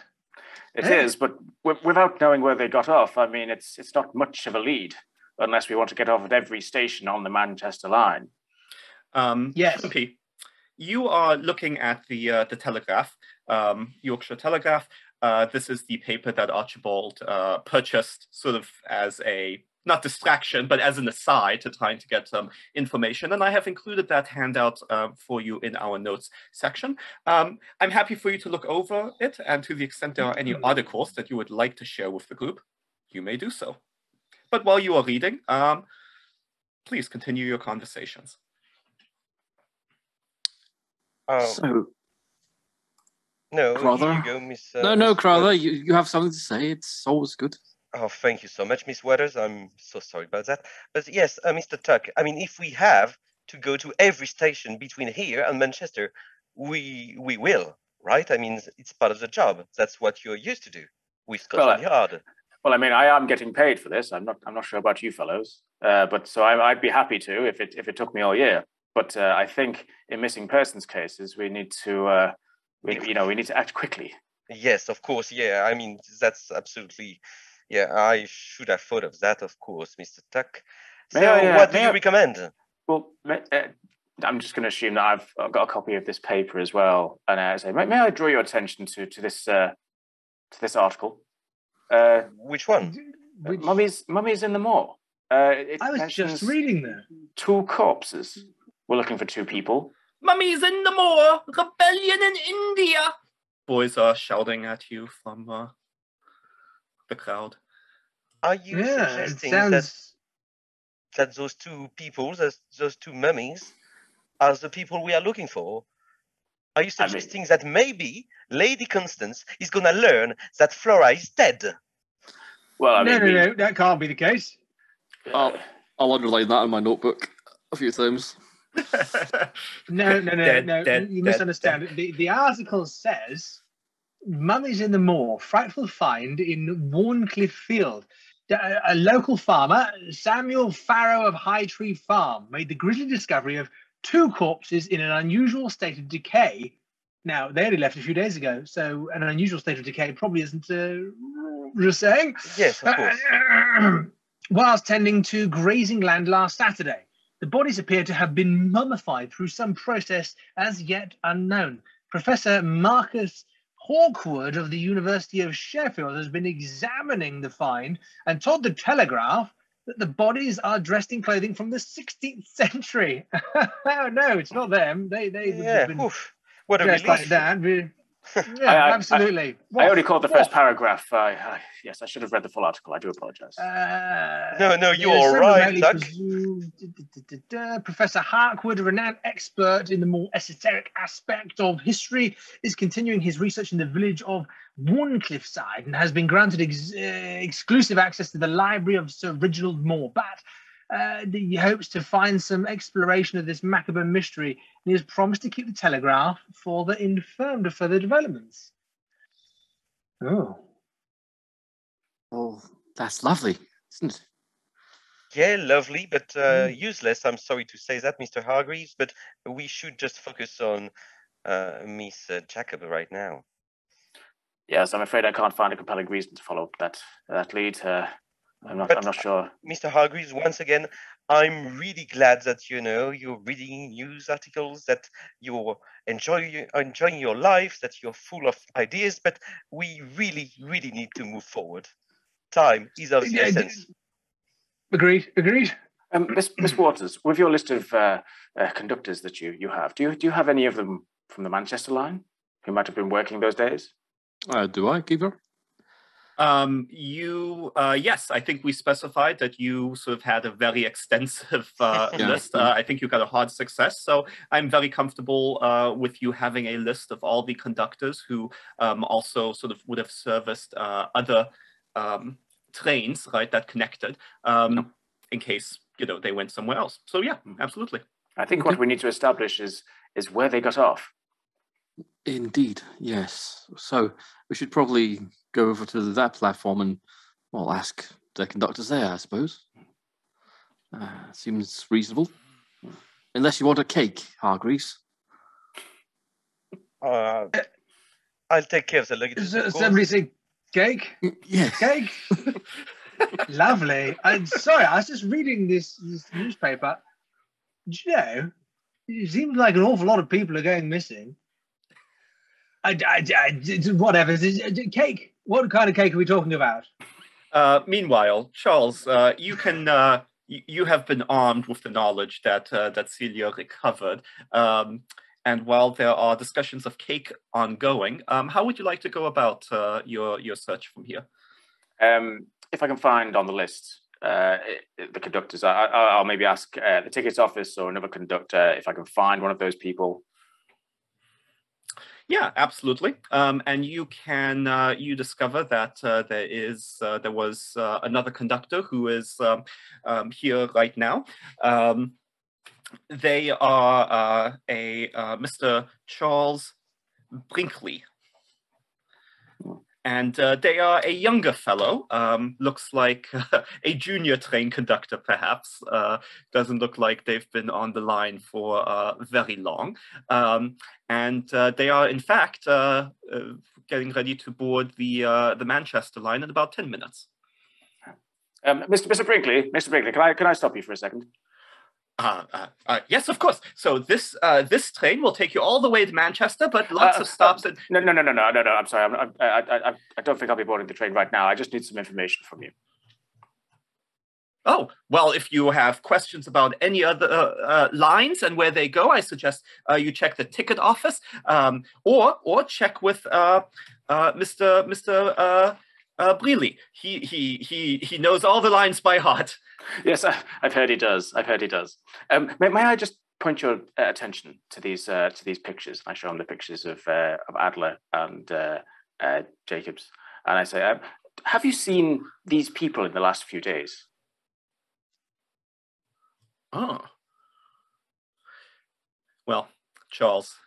It is, but without knowing where they got off, I mean, it's not much of a lead unless we want to get off at every station on the Manchester line. Yes. Shrimpy, you are looking at the Telegraph, Yorkshire Telegraph. This is the paper that Archibald purchased sort of as a, not distraction, but as an aside to trying to get some information. And I have included that handout for you in our notes section. I'm happy for you to look over it. And to the extent there are any articles that you would like to share with the group, you may do so. But while you are reading, please continue your conversations. So, no, Crowther? Here you go, Miss. No, Crowther, you have something to say. It's always good. Oh, thank you so much, Miss Waters. I'm so sorry about that. But yes, Mr. Tuck, I mean, if we have to go to every station between here and Manchester, we will, right? I mean, it's part of the job. That's what you're used to do with Scotland Yard. Well, I mean, I am getting paid for this. I'm not sure about you fellows, but so I'd be happy to if it took me all year. But I think in missing persons cases, we need to we need to act quickly. Yes, of course. Yeah, I mean, that's absolutely. Yeah, I should have thought of that, of course, Mr. Tuck. So, what do you recommend? Well, I'm just going to assume that I've got a copy of this paper as well, and say, may I draw your attention to this article? Which one? Mummies in the Moor. I was just reading that. 2 corpses. We're looking for 2 people. Mummies in the Moor! Rebellion in India! Boys are shouting at you from the crowd. Are you suggesting that those 2 people, those 2 mummies, are the people we are looking for? Are you suggesting that maybe Lady Constance is going to learn that Flora is dead? Well, no, that can't be the case. I'll underline that in my notebook a few times. No. You misunderstand. The article says, Mummies in the Moor, frightful find in Warncliffe Field. A local farmer, Samuel Farrow of High Tree Farm, made the grisly discovery of 2 corpses in an unusual state of decay. Now, they only left a few days ago, so an unusual state of decay probably isn't just saying. Yes, of course. Whilst tending to grazing land last Saturday. The bodies appear to have been mummified through some process as yet unknown. Professor Marcus Hawkwood of the University of Sheffield has been examining the find and told the Telegraph that the bodies are dressed in clothing from the 16th century. No, it's not them. They would have been what a dressed relief. like that. Yeah, absolutely. I only caught the first paragraph. Yes, I should have read the full article. I do apologise. No, you're all right, Doug. Professor Harkwood, a renowned expert in the more esoteric aspect of history, is continuing his research in the village of Warncliffside and has been granted exclusive access to the library of Sir Reginald Morbat. He hopes to find some exploration of this macabre mystery, and he has promised to keep the Telegraph informed of further developments. Oh. Oh, that's lovely, isn't it? Yeah, lovely, but useless. I'm sorry to say that, Mr. Hargreaves, but we should just focus on Miss Jacob right now. Yes, I'm afraid I can't find a compelling reason to follow up that lead. I'm not sure. Mr. Hargreaves, once again, I'm really glad that you're reading news articles, that you're enjoying your life, that you're full of ideas. But we really, really need to move forward. Time is of the essence. Agreed. Miss Waters, with your list of conductors that you have, do you have any of them from the Manchester line who might have been working those days? Do I, Keeper? Yes, I think we specified that you sort of had a very extensive list. I think you got a hard success, so I'm very comfortable with you having a list of all the conductors who also sort of would have serviced other trains, right, that connected in case they went somewhere else. So yeah, absolutely. I think what we need to establish is where they got off. Indeed, yes. So we should probably go over to that platform and, well, ask the conductors there, I suppose. Seems reasonable. Unless you want a cake, Hargreaves. I'll take care of the luggage. Somebody say cake? Yes. Cake? Lovely. I'm sorry, I was just reading this newspaper. Do you know, it seems like an awful lot of people are going missing. Whatever. Cake. What kind of cake are we talking about? Meanwhile, Charles, you can you have been armed with the knowledge that Celia recovered, and while there are discussions of cake ongoing, how would you like to go about your search from here? If I can find on the list the conductors, I'll maybe ask the tickets office or another conductor if I can find one of those people. Yeah, absolutely. And you can you discover that there was another conductor who is here right now. They are a Mr. Charles Brinkley. And they are a younger fellow, looks like a junior train conductor, perhaps. Doesn't look like they've been on the line for very long. And they are, in fact, getting ready to board the Manchester line in about 10 minutes. Mr. Brinkley, can I stop you for a second? Yes, of course. So this train will take you all the way to Manchester, but lots of stops. No. I'm sorry. I don't think I'll be boarding the train right now. I just need some information from you. Oh, well, if you have questions about any other lines and where they go, I suggest you check the ticket office, or check with Mr. Brealey. He knows all the lines by heart. Yes, I've heard he does. May I just point your attention to these pictures? I show him the pictures of Adler and Jacobs, and I say, "Have you seen these people in the last few days?" Oh, well, Charles,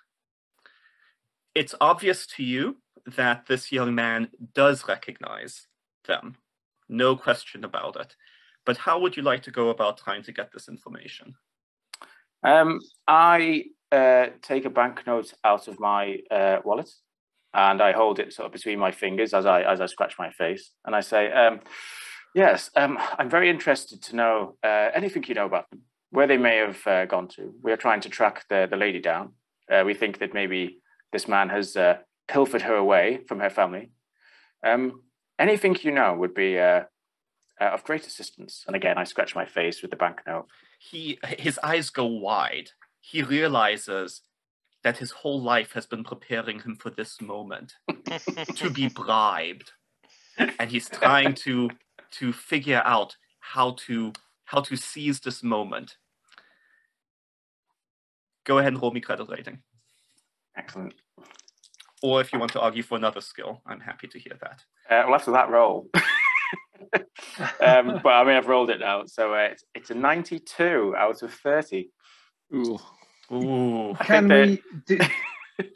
it's obvious to you that this young man does recognize them. No question about it. But how would you like to go about trying to get this information? I take a banknote out of my wallet and I hold it sort of between my fingers as I scratch my face. And I say, yes, I'm very interested to know anything you know about them, where they may have gone to. We are trying to track the lady down. We think that maybe this man has pilfered her away from her family. Anything you know would be of great assistance. And again, I scratch my face with the banknote. His eyes go wide. He realizes that his whole life has been preparing him for this moment to be bribed, and he's trying to figure out how to seize this moment. Go ahead and roll me credit rating. Excellent. Or if you want to argue for another skill, I'm happy to hear that. Well, after that roll. But I mean, I've rolled it now. So it's a 92 out of 30. Ooh. Ooh. Can we do...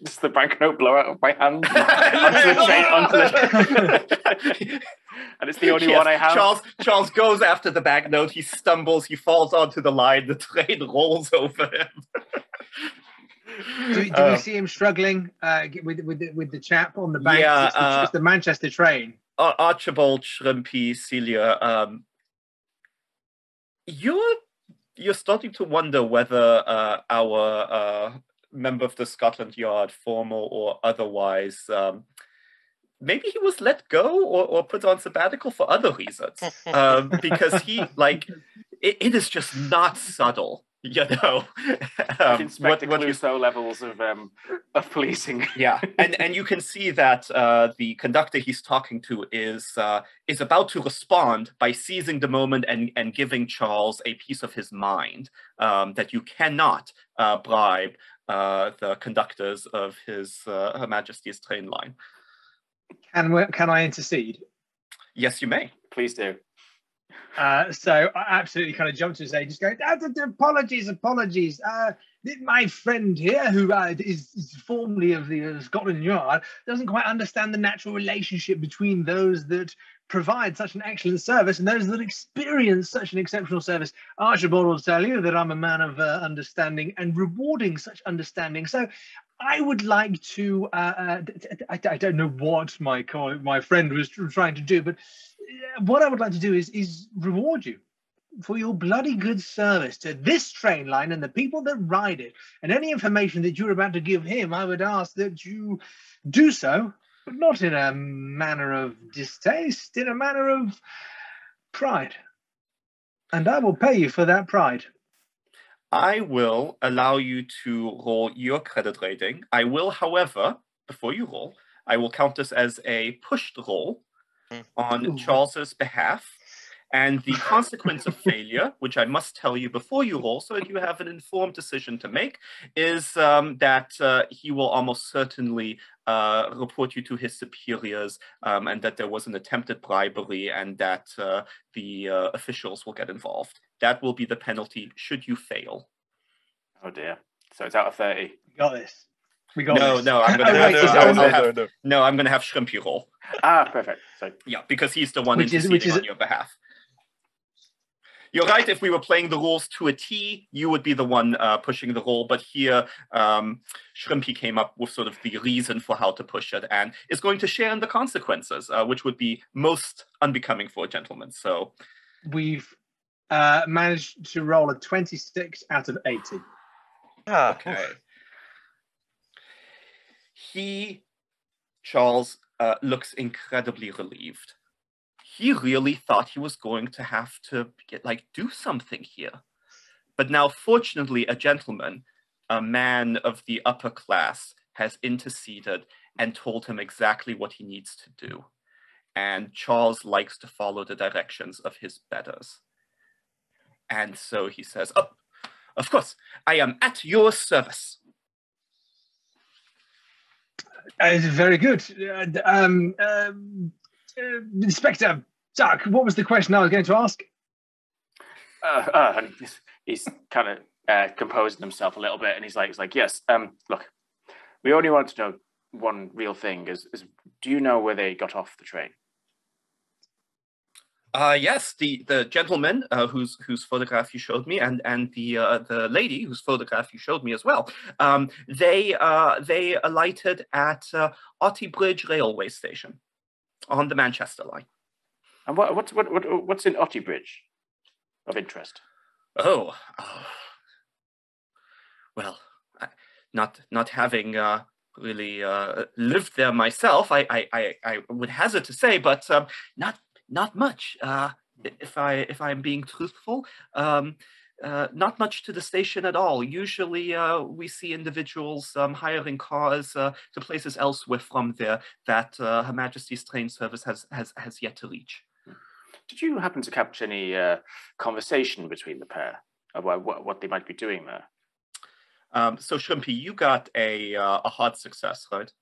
Just the banknote blow out of my hand onto the train, and it's the only one I have. Charles goes after the banknote. He stumbles. He falls onto the line. The train rolls over him. Do we see him struggling with the chap on the bank? Yeah, it's the Manchester train. Archibald, Shrimpy, Celia, you're starting to wonder whether our member of the Scotland Yard, formal or otherwise, maybe he was let go or put on sabbatical for other reasons, because he it is just not subtle. You know, Inspector Clouseau levels of policing. Yeah, and you can see that the conductor he's talking to is about to respond by seizing the moment and giving Charles a piece of his mind that you cannot bribe the conductors of Her Majesty's train line. Can I intercede? Yes, you may. Please do. So I absolutely kind of jumped to say, just going, apologies. My friend here, who is formerly of the Scotland Yard, doesn't quite understand the natural relationship between those that provide such an excellent service and those that experience such an exceptional service. Archibald will tell you that I'm a man of understanding and rewarding such understanding. So I would like to, I don't know what my friend was trying to do, but what I would like to do is reward you for your bloody good service to this train line and the people that ride it. And any information that you're about to give him, I would ask that you do so, but not in a manner of distaste, in a manner of pride. And I will pay you for that pride. I will allow you to roll your credit rating. I will, however, before you roll, I will count this as a pushed roll on Charles's behalf. And the consequence of failure, which I must tell you before you roll so that you have an informed decision to make, is that he will almost certainly report you to his superiors, and that there was an attempted bribery, and that the officials will get involved. That will be the penalty should you fail. Oh dear. So it's out of 30. We got this. We got this. No, I'm going to I'm going to have Shrimpy roll. Ah, perfect. So yeah, because he's the one interceding on your behalf. You're right, if we were playing the rules to a T, you would be the one pushing the roll, but here Shrimpy came up with sort of the reason for how to push it and is going to share in the consequences, which would be most unbecoming for a gentleman. So we've managed to roll a 26 out of 80. Okay. Charles, looks incredibly relieved. He really thought he was going to have to do something here. But now, fortunately, a gentleman, a man of the upper class, has interceded and told him exactly what he needs to do. And Charles likes to follow the directions of his betters. And so he says, "Oh, of course, I am at your service." Very good. Inspector Duck, what was the question I was going to ask? He's kind of composing himself a little bit, and he's like, yes, look, we only want to know one real thing, is do you know where they got off the train? Yes, the gentleman whose photograph you showed me, and the lady whose photograph you showed me as well. They alighted at Otti Bridge railway station on the Manchester line. And what's in Otti Bridge of interest? Well, not having really lived there myself, I would hazard to say, but not much. If I'm being truthful, not much to the station at all. Usually we see individuals hiring cars to places elsewhere from there that Her Majesty's train service has yet to reach. Did you happen to capture any conversation between the pair about what they might be doing there? So Shrimpy, you got a hard success, right?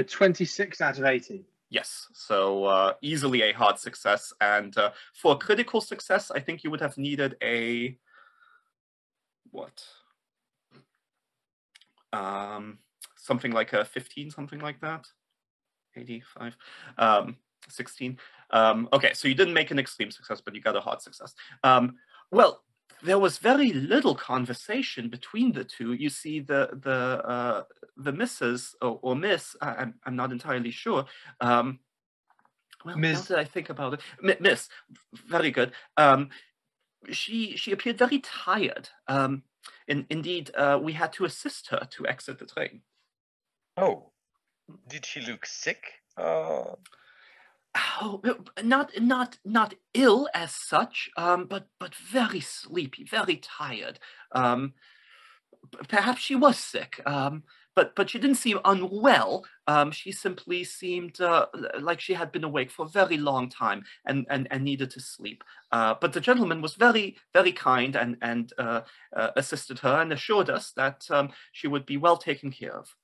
26 out of 80. Yes, so easily a hard success. And for a critical success, I think you would have needed a, what? Something like a 15, something like that. 85, 16. Okay, so you didn't make an extreme success, but you got a hard success. Well, there was very little conversation between the two. You see, the missus or miss, I'm not entirely sure. Well, now that I think about it, miss, very good. She appeared very tired. Indeed, we had to assist her to exit the train. Oh, did she look sick? Oh, not ill as such, but very sleepy, very tired. Perhaps she was sick, but she didn't seem unwell. She simply seemed like she had been awake for a very long time and needed to sleep. But the gentleman was very, very kind and assisted her and assured us that she would be well taken care of.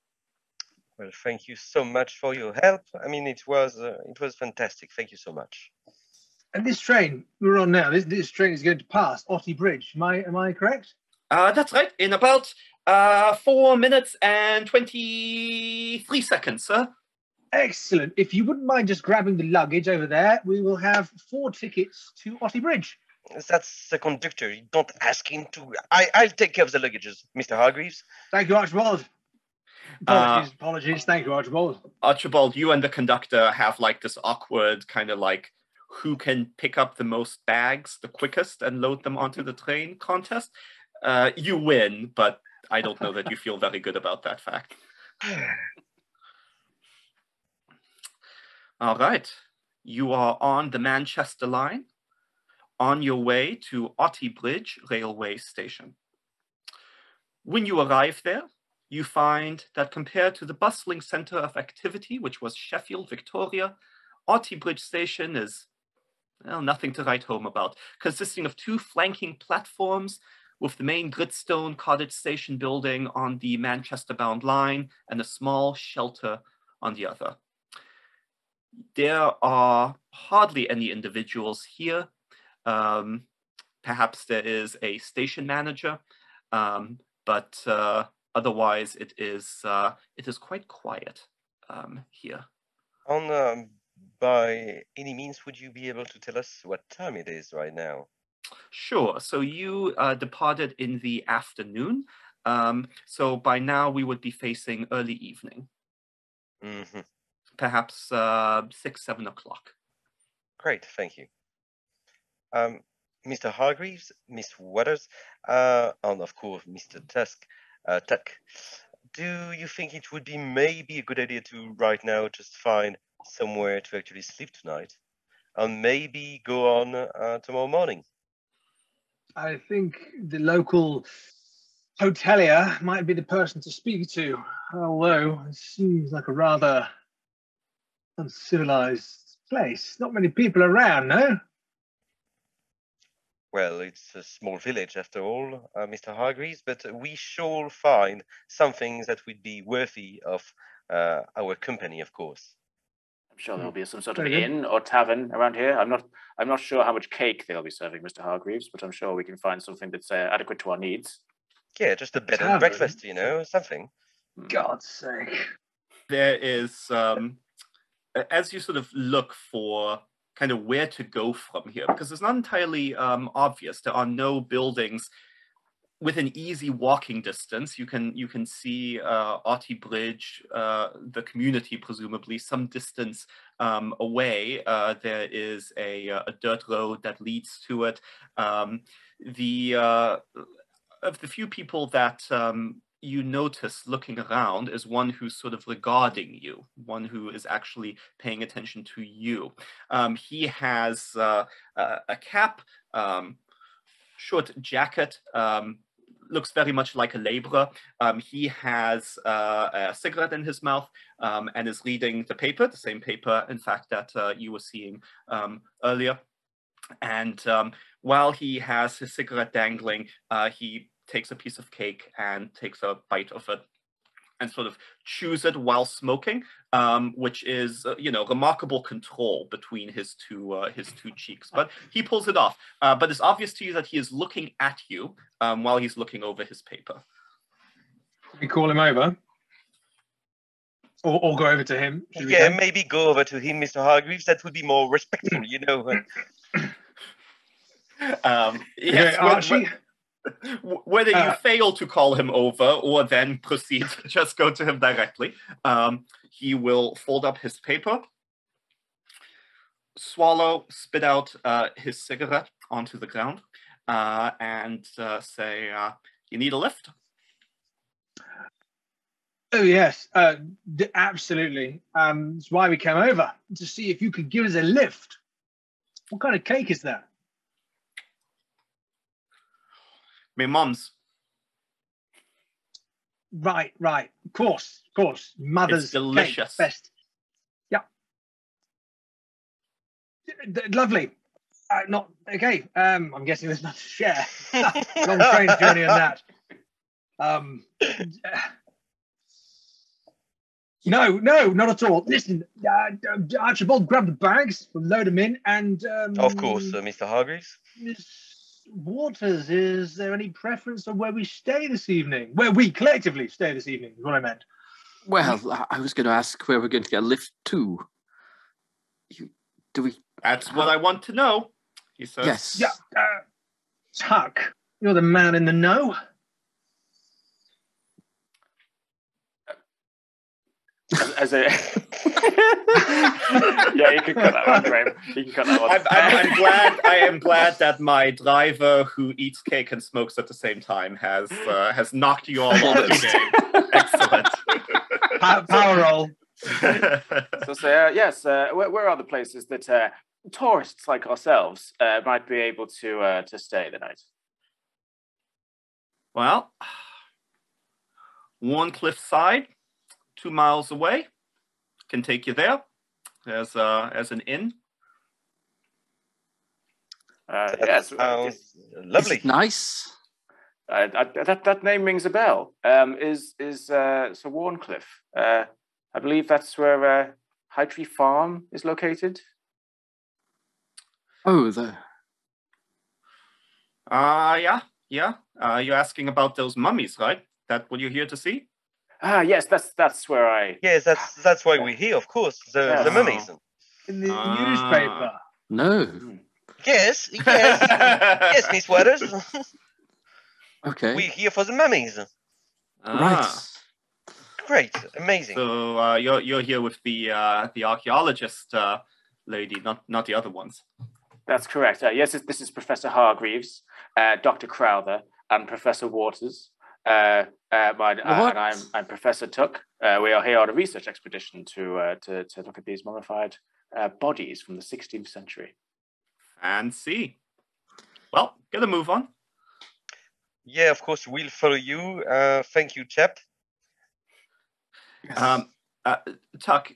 Well, thank you so much for your help. I mean, it was fantastic. Thank you so much. And this train we're on now, this train is going to pass Otley Bridge. Am I correct? That's right. In about 4 minutes and 23 seconds, sir. Excellent. If you wouldn't mind just grabbing the luggage over there, we will have 4 tickets to Otley Bridge. That's the conductor. You don't ask him to. I'll take care of the luggages, Mr. Hargreaves. Thank you, Archibald. Apologies. Thank you, Archibald. Archibald, you and the conductor have like this awkward kind of like who can pick up the most bags the quickest and load them onto the train contest. You win, but I don't know that you feel very good about that fact. All right. You are on the Manchester line on your way to Otley Bridge railway station. When you arrive there, you find that compared to the bustling centre of activity, which was Sheffield, Victoria, Otley Bridge Station is, well, nothing to write home about, consisting of 2 flanking platforms with the main gritstone cottage station building on the Manchester-bound line and a small shelter on the other. There are hardly any individuals here. Perhaps there is a station manager, but otherwise, it is quite quiet here. By any means, would you be able to tell us what time it is right now? Sure. So you departed in the afternoon. So by now we would be facing early evening. Mm-hmm. Perhaps 6, 7 o'clock. Great, thank you. Mr. Hargreaves, Miss Waters, and of course Mr. Tuck, do you think it would be maybe a good idea to right now just find somewhere to actually sleep tonight and maybe go on tomorrow morning? I think the local hotelier might be the person to speak to, although it seems like a rather uncivilized place. Not many people around, no? Well, it's a small village after all, Mr. Hargreaves, but we shall find something that would be worthy of our company, of course. I'm sure there'll be some sort of inn or tavern around here. I'm not sure how much cake they'll be serving, Mr. Hargreaves, but I'm sure we can find something that's adequate to our needs. Yeah, just a bed and breakfast, you know, something. God's sake. There is, as you sort of look for kind of where to go from here, because it's not entirely obvious. There are no buildings within easy walking distance. You can see Otley Bridge, the community, presumably some distance away. There is a dirt road that leads to it. Of the few people that you notice looking around is one who's sort of regarding you, one who is actually paying attention to you. He has a cap, short jacket. Looks very much like a laborer. He has a cigarette in his mouth and is reading the paper, the same paper, in fact, that you were seeing earlier. And while he has his cigarette dangling, he takes a piece of cake and takes a bite of it and sort of chews it while smoking, which is, remarkable control between his two cheeks. But he pulls it off. But it's obvious to you that he is looking at you while he's looking over his paper. We call him over, or go over to him. Yeah, maybe go over to him, Mr. Hargreaves. That would be more respectful, Yes, Archie. Whether you fail to call him over or then proceed to just go to him directly, he will fold up his paper, swallow, spit out his cigarette onto the ground, and say, "You need a lift?" Oh yes, absolutely. That's why we came over, to see if you could give us a lift. What kind of cake is that? My mum's. Right. Of course. Mother's It's delicious. Cake, best. Yeah. Lovely. Not okay. I'm guessing there's not to share. Long train journey on that. No, not at all. Listen, Archibald, grab the bags, we'll load them in, and Of course, Mr. Hargreaves. Miss Waters, is there any preference on where we stay this evening? Where we collectively stay this evening, is what I meant. Well, I was going to ask where we're going to get a lift to. Do we? That's what I want to know, he says. Yes. Yeah, Tuck, you're the man in the know. As a yeah, you can cut that one, Graeme. You can cut that one. I am glad that my driver, who eats cake and smokes at the same time, has knocked you all off the game. Excellent. Power roll. So yes, where are the places that tourists like ourselves might be able to stay the night? Well, Warncliffe side. 2 miles away, can take you there as an inn. Yes, Lovely. Nice. That name rings a bell. Is Sir Warncliffe? I believe that's where High Tree Farm is located. Oh, the. Yeah. You're asking about those mummies, right? That what you're here to see? Yes, that's where I. Yes, that's why we're here, of course. The mummies. In the newspaper. No. Yes, Miss Waters. Okay. We're here for the mummies. Right. Great, amazing. So you're here with the archaeologist lady, not the other ones. That's correct. Yes, this is Professor Hargreaves, Dr. Crowther, and Professor Waters. And I'm Professor Tuck. We are here on a research expedition to look at these mummified bodies from the 16th century. Fancy. Well, get a move on. Yeah, of course, we'll follow you. Thank you, chap. Yes. Tuck,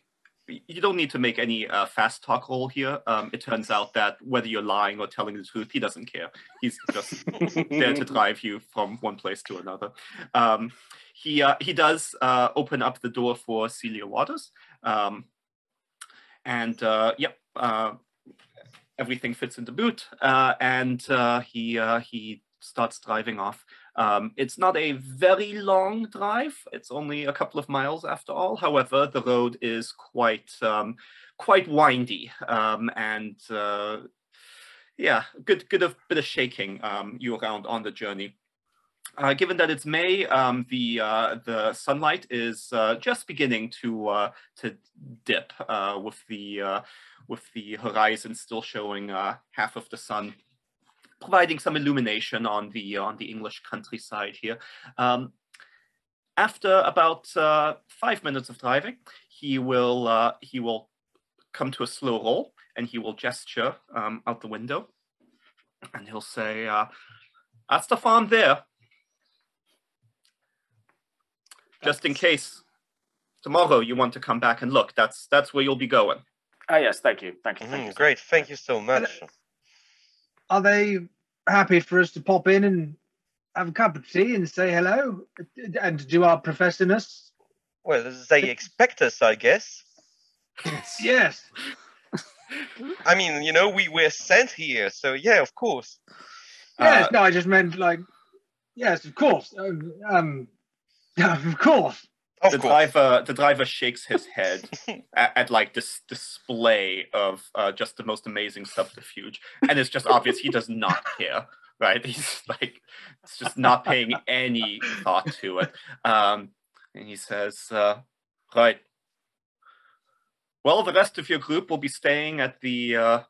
you don't need to make any fast talk roll here. It turns out that whether you're lying or telling the truth, he doesn't care. He's just there to drive you from one place to another. He does open up the door for Celia Waters. Everything fits in the boot. And he starts driving off. It's not a very long drive. It's only a couple of miles after all. However, the road is quite windy, and good bit of shaking you around on the journey. Given that it's May, the sunlight is just beginning to dip, with the horizon still showing half of the sun, providing some illumination on the English countryside here. After about 5 minutes of driving, he will come to a slow roll, and he will gesture out the window, and he'll say, That's the farm there. Just in case tomorrow you want to come back and look, that's where you'll be going. Ah, yes, thank you. Thank you. Thank you. Great, thank you so much. Are they happy for us to pop in and have a cup of tea and say hello and do our professorness? Well, they expect us, I guess. Yes. I mean, you know, we were sent here, so yeah, of course. Yes, no, I just meant like, yes, of course. Of course. The driver shakes his head at like this display of just the most amazing subterfuge, and it's just obvious he does not care, right? He's like, it's just not paying any thought to it. And he says, right. Well, the rest of your group will be staying at the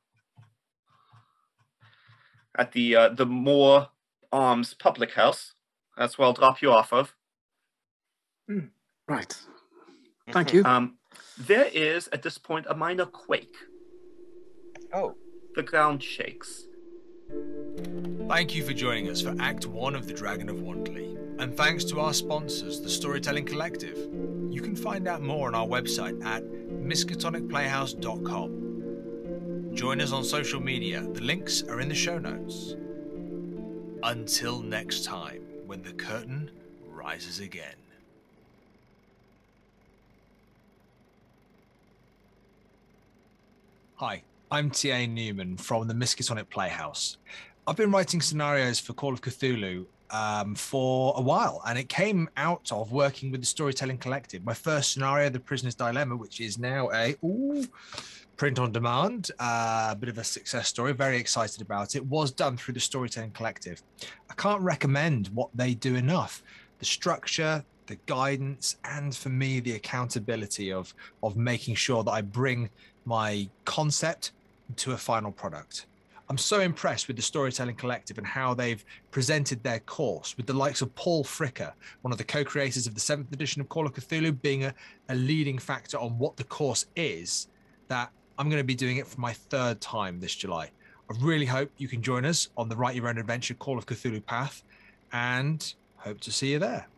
Moor Arms public house. That's where I'll drop you off of. Right. Thank you. There is, at this point, a minor quake. Oh. The ground shakes. Thank you for joining us for Act 1 of The Dragon of Wantley. And thanks to our sponsors, the Storytelling Collective. You can find out more on our website at miskatonicplayhouse.com. Join us on social media. The links are in the show notes. Until next time, when the curtain rises again. Hi, I'm T.A. Newman from the Miskatonic Playhouse. I've been writing scenarios for Call of Cthulhu for a while, and it came out of working with the Storytelling Collective. My first scenario, The Prisoner's Dilemma, which is now a print on demand, a bit of a success story, very excited about it, was done through the Storytelling Collective. I can't recommend what they do enough. The structure, the guidance, and for me, the accountability of making sure that I bring my concept to a final product. I'm so impressed with the Storytelling Collective and how they've presented their course, with the likes of Paul Fricker, one of the co-creators of the 7th edition of Call of Cthulhu, being a leading factor on what the course is, that I'm going to be doing it for my 3rd time this July. I really hope you can join us on the Write Your Own Adventure Call of Cthulhu path, and hope to see you there.